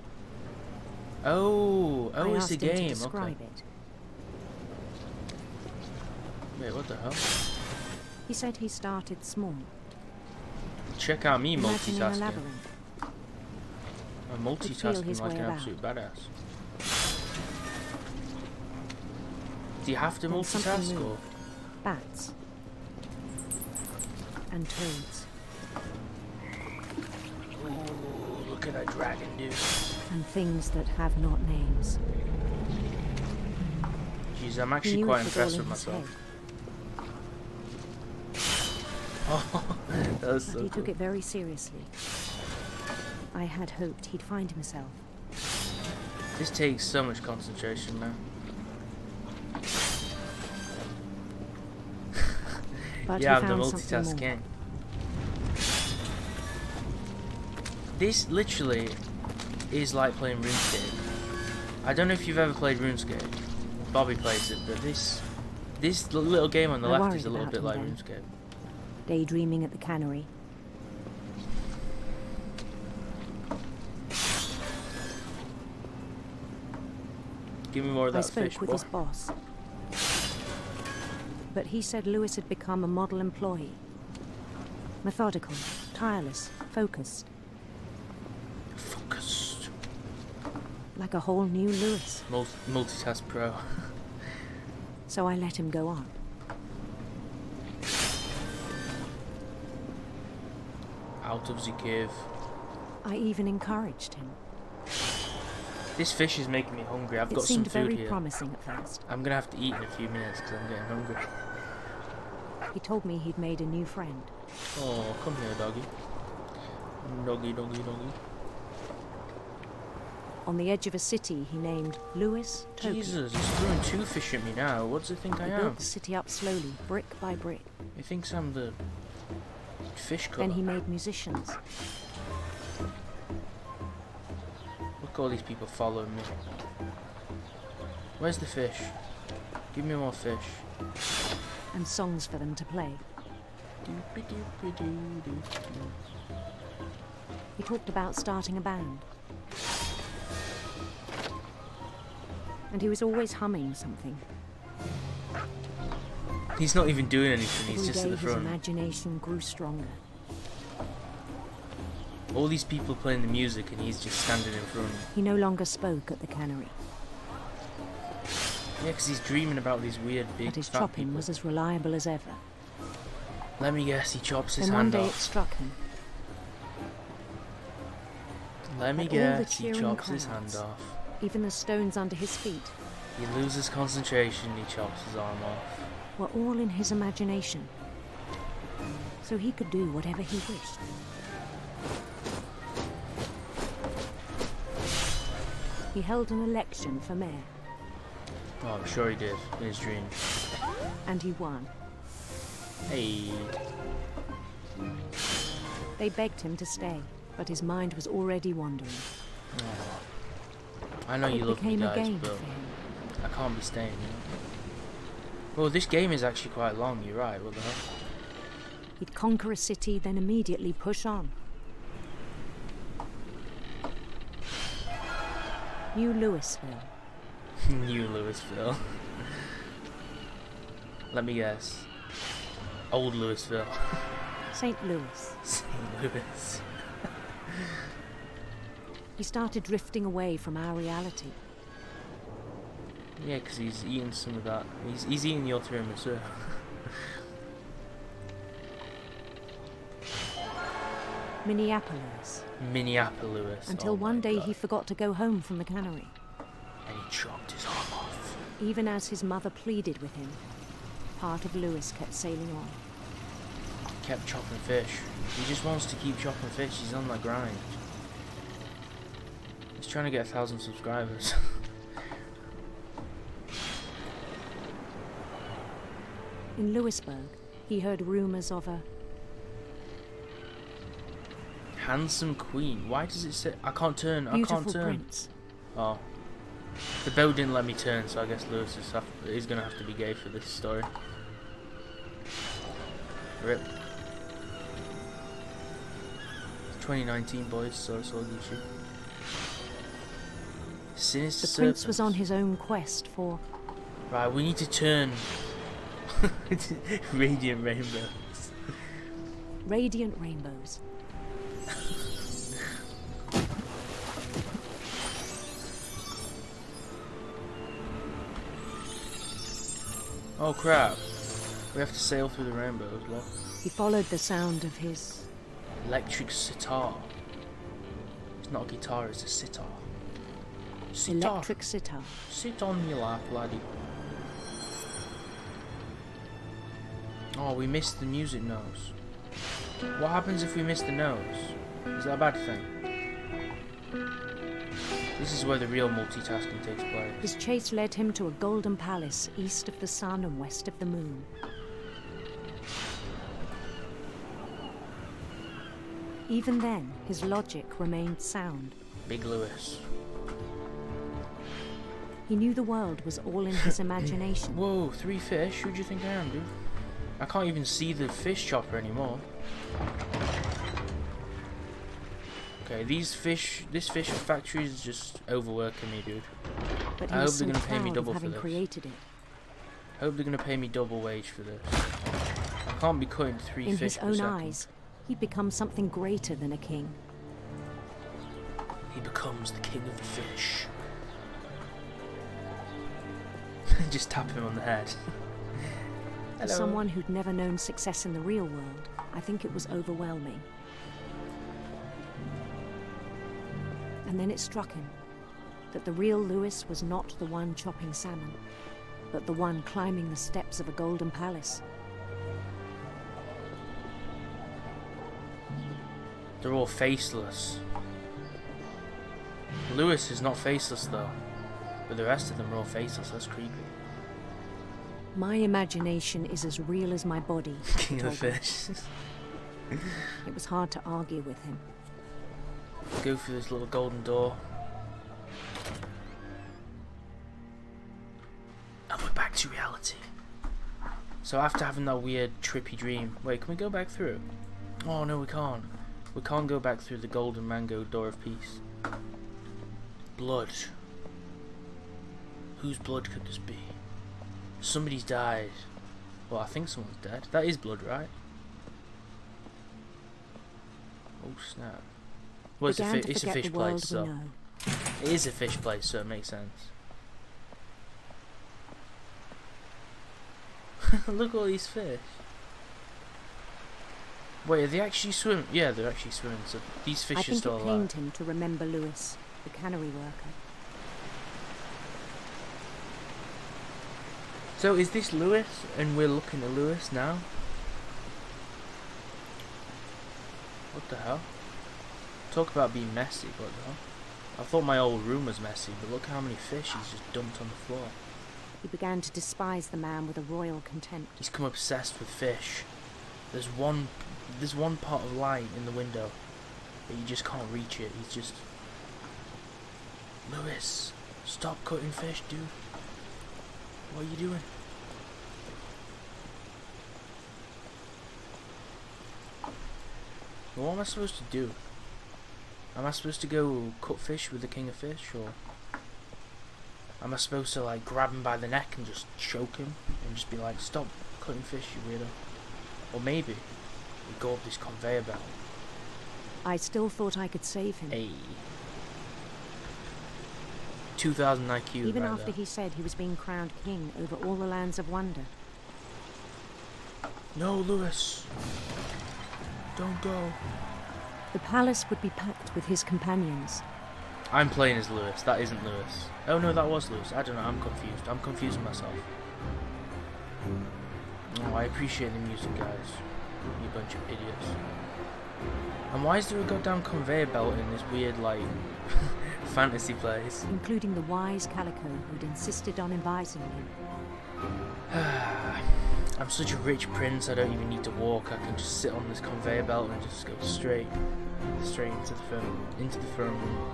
Oh, it's a game. Okay. Wait, what the hell? He said he started small. Check out me Imagining a multitasking. labyrinth. I'm multitasking like an absolute badass. Do you have to Then something multitask or? moved. Bats. And toads. Ooh, look at that dragon, dude. And things that have not names. Jeez, I'm He actually knew quite it was impressed all with in his myself. head, Oh, that was so but he cool. took it very seriously. I had hoped he'd find himself. This takes so much concentration, man. But Yeah, he I'm the found something more. multitasking. This literally is like playing RuneScape. I don't know if you've ever played RuneScape. Bobby plays it, but this little game on the left is a little bit like RuneScape. Daydreaming at the cannery. Give me more of that I fish, spoke with boy. his boss. But he said Lewis had become a model employee. Methodical, tireless, focused. Focused. Like a whole new Lewis. Multitask pro. So I let him go on. Out of the cave. I even encouraged him. This fish is making me hungry. I've It got some seemed food very here. promising at first. I'm gonna have to eat in a few minutes because I'm getting hungry. He told me he'd made a new friend. Oh, come here, doggy. Doggy, doggy, doggy. On the edge of a city he named Lewis Toki. Jesus, he's throwing two fish at me now. What does it think I He am? built the city up slowly, brick by brick. He thinks I'm the fish cutter. Then he made musicians. Look at all these people following me. Where's the fish? Give me more fish. And songs for them to play. He talked about starting a band. And he was always humming something. He's not even doing anything, he's just at the His front. imagination grew stronger. All these people playing the music and he's just standing in front. He no longer spoke at the cannery. Yeah, because he's dreaming about these weird big But his fat chopping people. was as reliable as ever. Let me guess, he chops his Then one hand day it off. struck him. Let me that all the guess, he cheering chops his hand crowds, off. Even the stones under his feet, He loses concentration, he chops his arm off. were all in his imagination. So he could do whatever he wished. He held an election for mayor, Oh, I'm sure he did, in his dreams. and he won. Hey. They begged him to stay, but his mind was already wandering. Oh. I know you It love me, became a guys, game but for him. I can't be staying, you know. Well, this game is actually quite long, you're right, what the hell? He'd conquer a city, then immediately push on. New Louisville. New Louisville. Let me guess. Old Louisville. St. Louis. St. Louis. He started drifting away from our reality. Yeah, because he's eating some of that. He's eating your tiramisu. Minneapolis. Minneapolis. Until Oh one my day God. he forgot to go home from the cannery. And he chopped his arm off. Even as his mother pleaded with him, part of Lewis kept sailing on. Kept chopping fish. He just wants to keep chopping fish. He's on that grind. He's trying to get 1,000 subscribers. In Louisburg, he heard rumors of a Handsome queen. Why does it say I can't turn? I beautiful can't turn. prince. Oh. The bow didn't let me turn, so I guess Lewis is gonna have to be gay for this story. Rip. 2019, boys, so it's all Gucci. Sinister The prince was serpents. on his own quest for Right, we need to turn. Radiant rainbows. radiant rainbows. Oh crap. We have to sail through the rainbows, what? He followed the sound of his Electric sitar. It's not a guitar, it's a sitar. Sitar. electric sitar. Sit on your lap, laddie. Oh, we missed the music notes. What happens if we miss the notes? Is that a bad thing? This is where the real multitasking takes place. His chase led him to a golden palace east of the sun and west of the moon. Even then, his logic remained sound. Big Lewis. He knew the world was all in his imagination. Whoa, 3 fish? Who do you think I am, dude? I can't even see the fish chopper anymore. Okay, this fish factory is just overworking me, dude. But I he hope was they're so gonna pay me proud of double for having this. created it. I hope they're gonna pay me double wage for this. I can't be cutting 3 In fish his per own second. eyes, he'd become something greater than a king. He becomes the king of the fish. Just tap him on the head. For someone who'd never known success in the real world, I think it was overwhelming. And then it struck him that the real Lewis was not the one chopping salmon, but the one climbing the steps of a golden palace. They're all faceless. Lewis is not faceless though, but the rest of them are all faceless. That's creepy. My imagination is as real as my body. he King of the told me. fish. It was hard to argue with him. Go through this little golden door. And we're back to reality. So after having that weird trippy dream, wait, can we go back through? Oh no, we can't. We can't go back through the golden mango door of peace. Blood. Whose blood could this be? Somebody's died. Well, I think someone's dead. That is blood, right? Oh snap. Well, it's a fish place, so it is a fish place, so it makes sense. Look at all these fish. Wait, are they actually swimming? Yeah, they're actually swimming. So these fish are still alive. I think it pained him to remember Lewis, the cannery worker. So is this Lewis, and we're looking at Lewis now? What the hell? Talk about being messy, what the hell? I thought my old room was messy, but look how many fish he's just dumped on the floor. He began to despise the man with a royal contempt. He's come obsessed with fish. There's one part of light in the window, but you just can't reach it. He's just... Lewis, stop cutting fish, dude. What are you doing? What am I supposed to do? Am I supposed to go cut fish with the king of fish, or am I supposed to like grab him by the neck and just choke him and just be like, stop cutting fish, you weirdo? Or maybe we go up this conveyor belt. I still thought I could save him. Hey. 2000 IQ. Even right after there. he said he was being crowned king over all the lands of wonder. No, Lewis. Don't go. The palace would be packed with his companions. I'm playing as Lewis. That isn't Lewis. Oh no, that was Lewis. I don't know. I'm confused. I'm confusing myself. Oh, I appreciate the music, guys. You bunch of idiots. And why is there a goddamn conveyor belt in this weird, like, fantasy place? Including the wise Calico who'd insisted on inviting him. I'm such a rich prince, I don't even need to walk. I can just sit on this conveyor belt and just go straight into the throne room.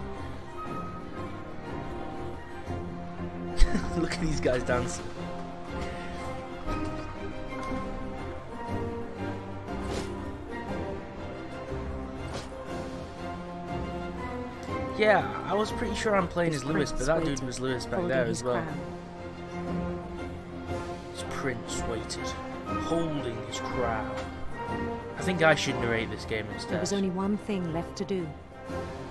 Look at these guys dancing. Yeah, I was pretty sure I'm playing as Lewis, but that dude was Lewis back there as well. His prince waited, holding his crown. I think I should narrate this game instead. There was only one thing left to do.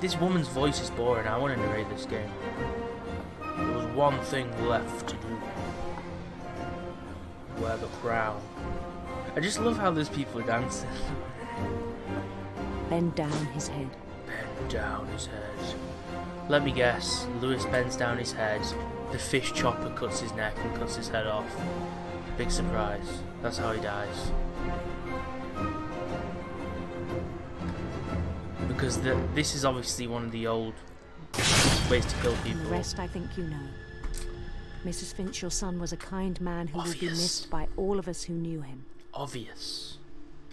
This woman's voice is boring. I want to narrate this game. There was one thing left to do. Wear the crown. I just love how those people are dancing. Bend down his head. Bend down his head. Let me guess. Lewis bends down his head. The fish chopper cuts his neck and cuts his head off. Big surprise. That's how he dies. Because this is obviously one of the old ways to kill people. And the rest I think you know. Mrs. Finch, your son was a kind man who will be missed by all of us who knew him. Obvious.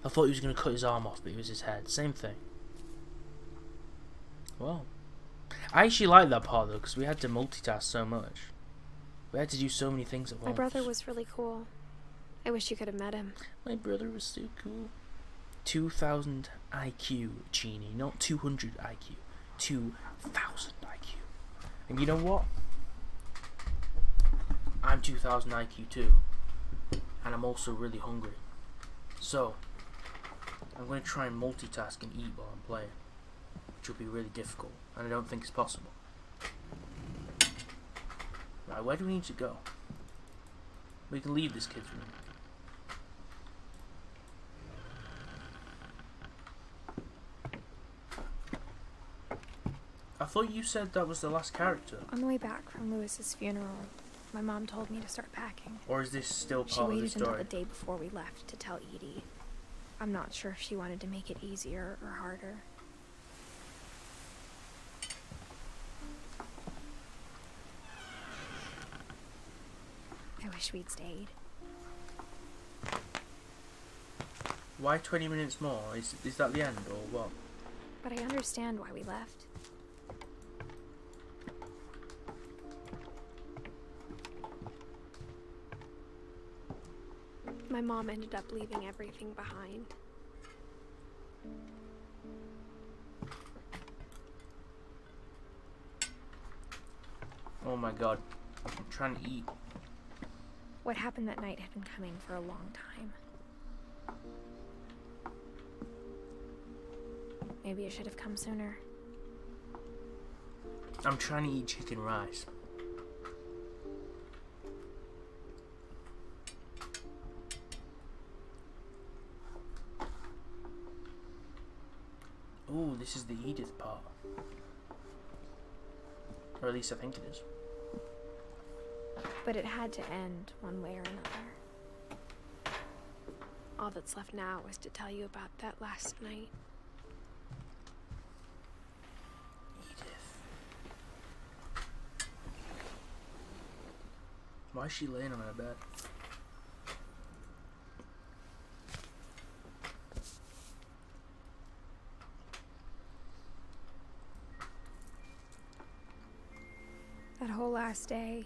I thought he was going to cut his arm off, but it was his head. Same thing. Well, I actually like that part though, because we had to multitask so much. We had to do so many things at once. My brother was really cool. I wish you could have met him. My brother was so cool. 2000 IQ, Genie, not 200 IQ. 2000 IQ. And you know what? I'm 2000 IQ too. And I'm also really hungry. So, I'm going to try and multitask and eat while I'm playing. Which will be really difficult. And I don't think it's possible. Right, where do we need to go? We can leave this kid's room. I thought you said that was the last character. On the way back from Lewis's funeral, my mom told me to start packing. Or is this still part She of the waited story? until the day before we left to tell Edie. I'm not sure if she wanted to make it easier or harder. I wish we'd stayed. Why 20 minutes more? Is that the end or what? But I understand why we left. My mom ended up leaving everything behind. Oh my god. I'm trying to eat. What happened that night had been coming for a long time. Maybe it should have come sooner. I'm trying to eat chicken rice. Oh, this is the Edith part. Or at least I think it is. But it had to end one way or another. All that's left now is to tell you about that last night. Edith. Why is she laying on her bed? That whole last day,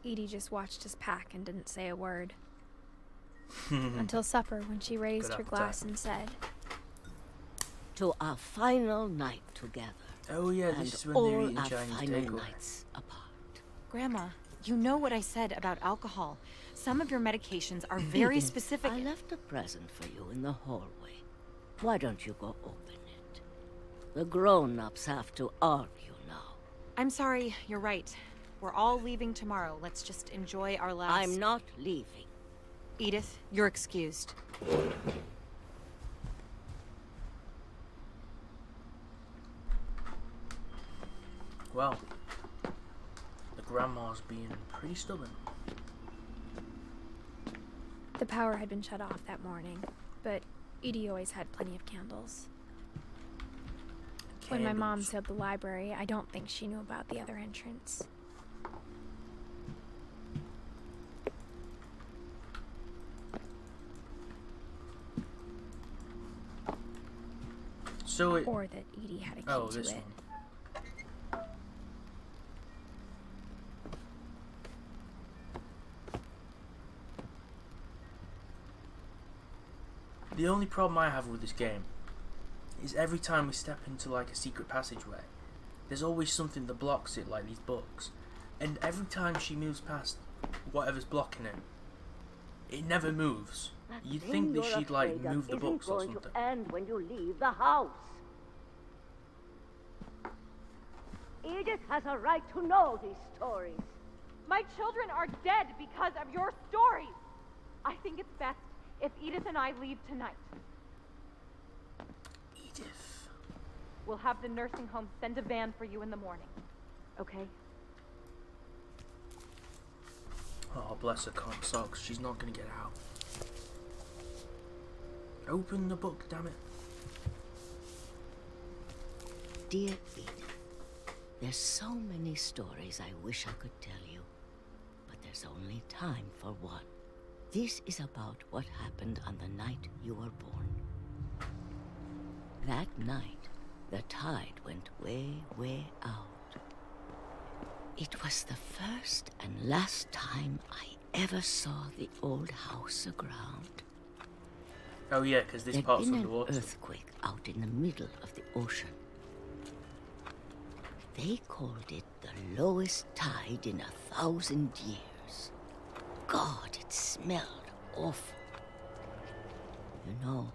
Edie just watched us pack and didn't say a word. Until supper, when she raised Good her appetite. glass and said, "To our final night together. Oh yeah, and this is when all they're eating our Chinese final takeaway. nights apart." Grandma, you know what I said about alcohol. Some of your medications are very specific. I left a present for you in the hallway. Why don't you go open it? The grown-ups have to argue now. I'm sorry, you're right. We're all leaving tomorrow. Let's just enjoy our last... I'm not leaving. Edith, you're excused. Well, the grandma's being pretty stubborn. the power had been shut off that morning, but Edie always had plenty of candles. When my mom sealed the library, I don't think she knew about the other entrance. So it... Or that Edie had a key Oh, to this it. one. The only problem I have with this game is every time we step into like a secret passageway, there's always something that blocks it, like these books. And every time she moves past whatever's blocking it, it never moves. You'd think that she'd like move the books or something. And when you leave the house, Edith has a right to know these stories. My children are dead because of your stories. I think it's best if Edith and I leave tonight. Edith. We'll have the nursing home send a van for you in the morning. Okay? Oh, bless her cotton socks. She's not gonna get out. Open the book, damn it. Dear Edith, there's so many stories I wish I could tell you, but there's only time for one. This is about what happened on the night you were born. That night, the tide went way, way out. It was the first and last time I ever saw the old house aground. Oh yeah, because this There'd part's been an underwater. earthquake out in the middle of the ocean. They called it the lowest tide in 1,000 years. God, it smelled awful. You know,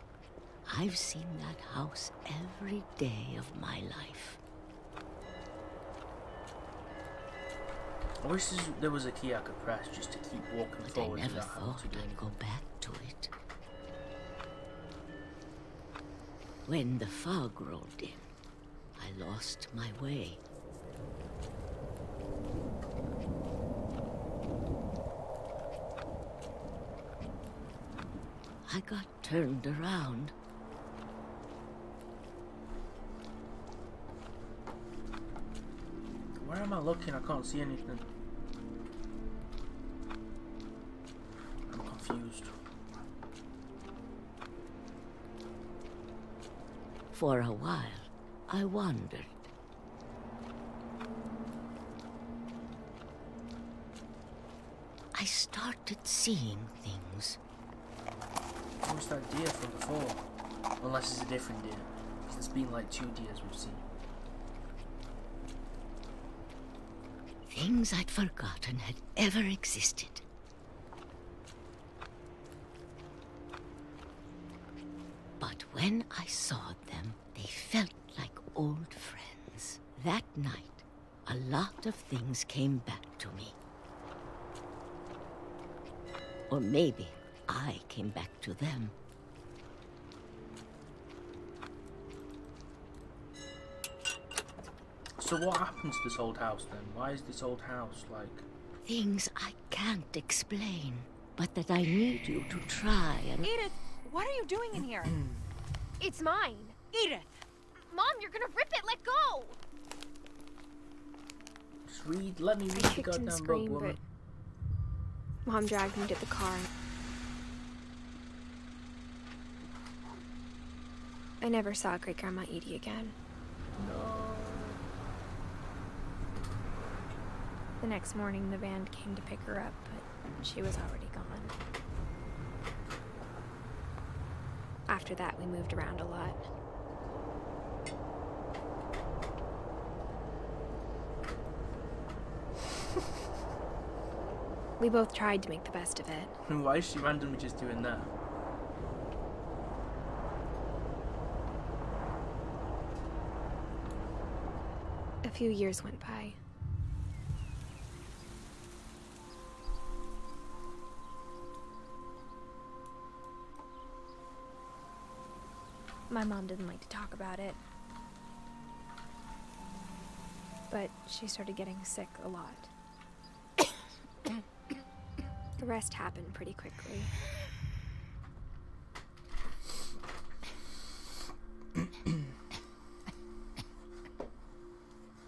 I've seen that house every day of my life. I wish there was a key I could press just to keep walking But I forward never without having thought to do I'd go anything. back to it. When the fog rolled in, I lost my way. I got turned around. Where am I looking? I can't see anything. I'm confused. For a while, I wandered. I started seeing things. What's that deer from before? Unless it's a different deer. Because there's been like 2 deers we've seen. Things I'd forgotten had ever existed. But when I saw them, they felt like old friends. That night, a lot of things came back to me. Or maybe I came back to them. So what happened to this old house then? Why is this old house like... Things I can't explain, but that I need you to try and... Edith, what are you doing in here? It's mine. Edith! Mom, you're gonna rip it. Let go. Just let me read I the kicked and goddamn book, screamed, woman. but Mom dragged me to the car. I never saw Great Grandma Edie again. No. The next morning, the band came to pick her up, but she was already gone. After that, we moved around a lot. We both tried to make the best of it. Why is she randomly just doing that? A few years went by. My mom didn't like to talk about it, but she started getting sick a lot. The rest happened pretty quickly.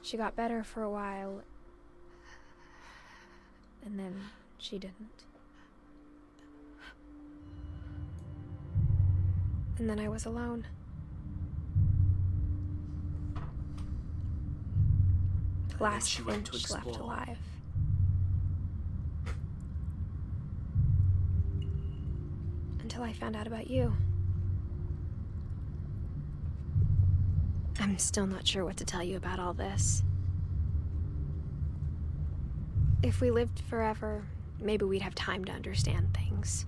She got better for a while, and then she didn't. And then I was alone. The last Finch left alive. Until I found out about you. I'm still not sure what to tell you about all this. If we lived forever, maybe we'd have time to understand things.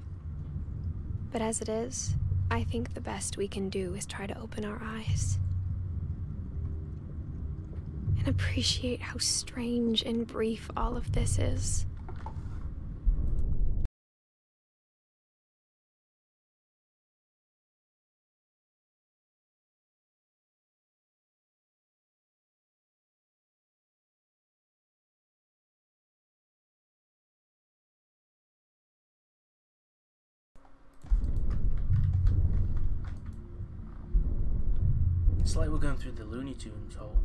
But as it is, I think the best we can do is try to open our eyes. And appreciate how strange and brief all of this is. It's like we're going through the Looney Tunes hole.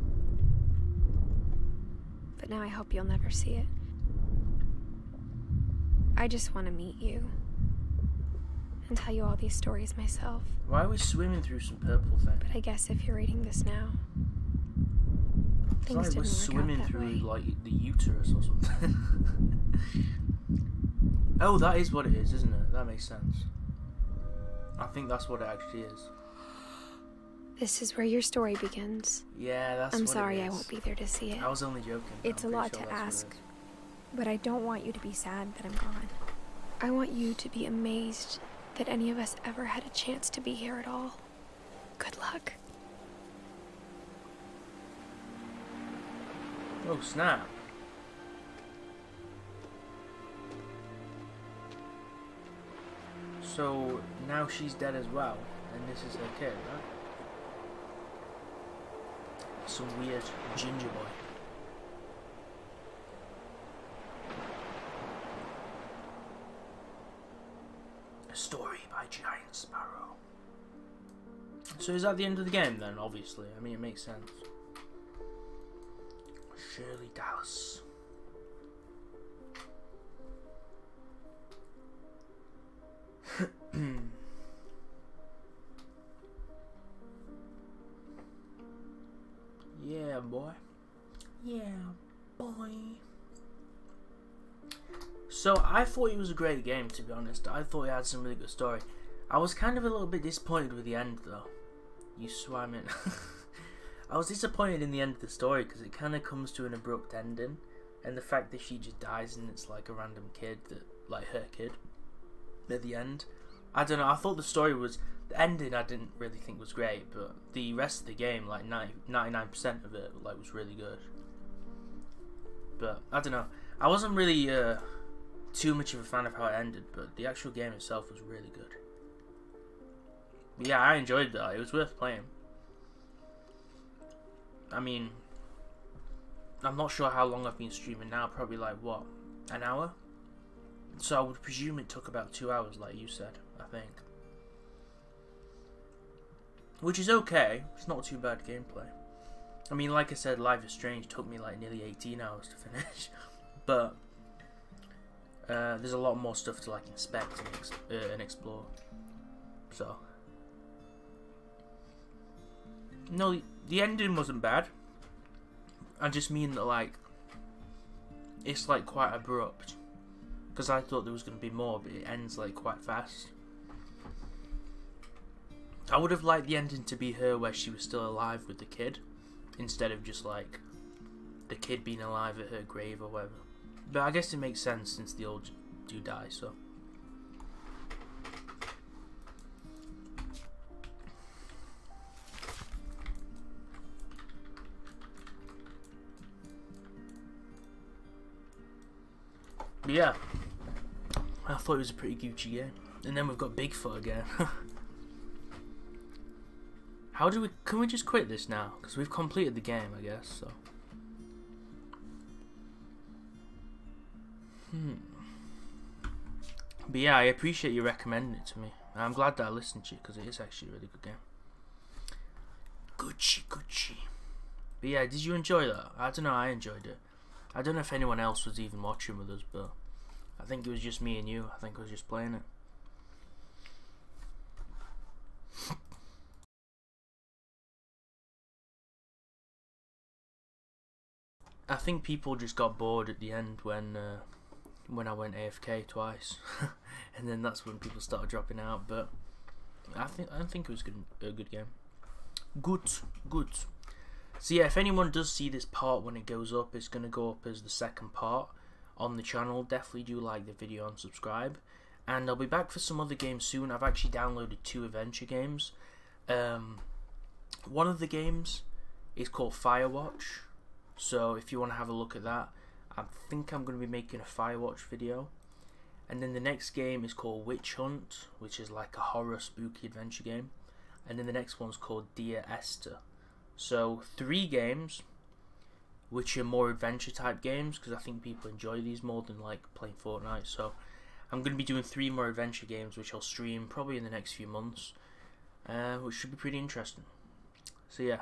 But now I hope you'll never see it. I just want to meet you. And tell you all these stories myself. Why are we swimming through some purple thing? But I guess if you're reading this now, It's things like we're didn't work swimming out that through way. like the uterus or something. Oh, that is what it is, isn't it? That makes sense. I think that's what it actually is. This is where your story begins. Yeah, that's I'm what sorry it is. I won't be there to see it. I was only joking. It's a I'm lot pretty to sure that's what it ask, is. but I don't want you to be sad that I'm gone. I want you to be amazed that any of us ever had a chance to be here at all. Good luck. Oh, snap. So, now she's dead as well, and this is her kid, right? Some weird ginger boy. A story by Giant Sparrow. So is that the end of the game then, obviously? I mean, it makes sense. Shirley Dallas. Yeah, boy. Yeah, boy. So I thought it was a great game, to be honest. I thought it had some really good story. I was kind of a little bit disappointed with the end though. You swam in. I was disappointed in the end of the story because it kind of comes to an abrupt ending, and the fact that she just dies and it's like a random kid that, like her kid, at the end. I don't know. I thought the ending I didn't really think was great, but the rest of the game, like 99% of it, like was really good. But I don't know. I wasn't really too much of a fan of how it ended, but the actual game itself was really good. But yeah, I enjoyed that. It was worth playing. I mean, I'm not sure how long I've been streaming now. Probably like what, an hour? So I would presume it took about 2 hours, like you said. I think, which is okay. It's not too bad gameplay. I mean, like I said, Life is Strange took me like nearly 18 hours to finish, but there's a lot more stuff to like inspect and explore. So no, the ending wasn't bad. I just mean that like it's like quite abrupt, because I thought there was going to be more, but it ends like quite fast. I would have liked the ending to be her where she was still alive with the kid, instead of just like the kid being alive at her grave or whatever. But I guess it makes sense since the old do die, so. But yeah, I thought it was a pretty Gucci game. And then we've got Bigfoot again. How do we... Can we just quit this now? Because we've completed the game, I guess, so... But yeah, I appreciate you recommending it to me. I'm glad that I listened to you, because it is actually a really good game. Gucci. But yeah, did you enjoy that? I don't know, I enjoyed it. I don't know if anyone else was even watching with us, but... I think it was just me and you. I think I was just playing it. I think people just got bored at the end when I went AFK twice, and then that's when people started dropping out. But I think it was a good game. Good. So yeah, if anyone does see this part when it goes up, it's gonna go up as the second part on the channel. Definitely do like the video and subscribe. And I'll be back for some other games soon. I've actually downloaded 2 adventure games. One of the games is called Firewatch. So if you want to have a look at that, I think I'm going to be making a Firewatch video. And then the next game is called Witch Hunt, which is like a horror spooky adventure game. And then the next one's called Dear Esther. So 3 games which are more adventure type games, because I think people enjoy these more than like playing Fortnite. So I'm going to be doing 3 more adventure games which I'll stream probably in the next few months, which should be pretty interesting. So yeah.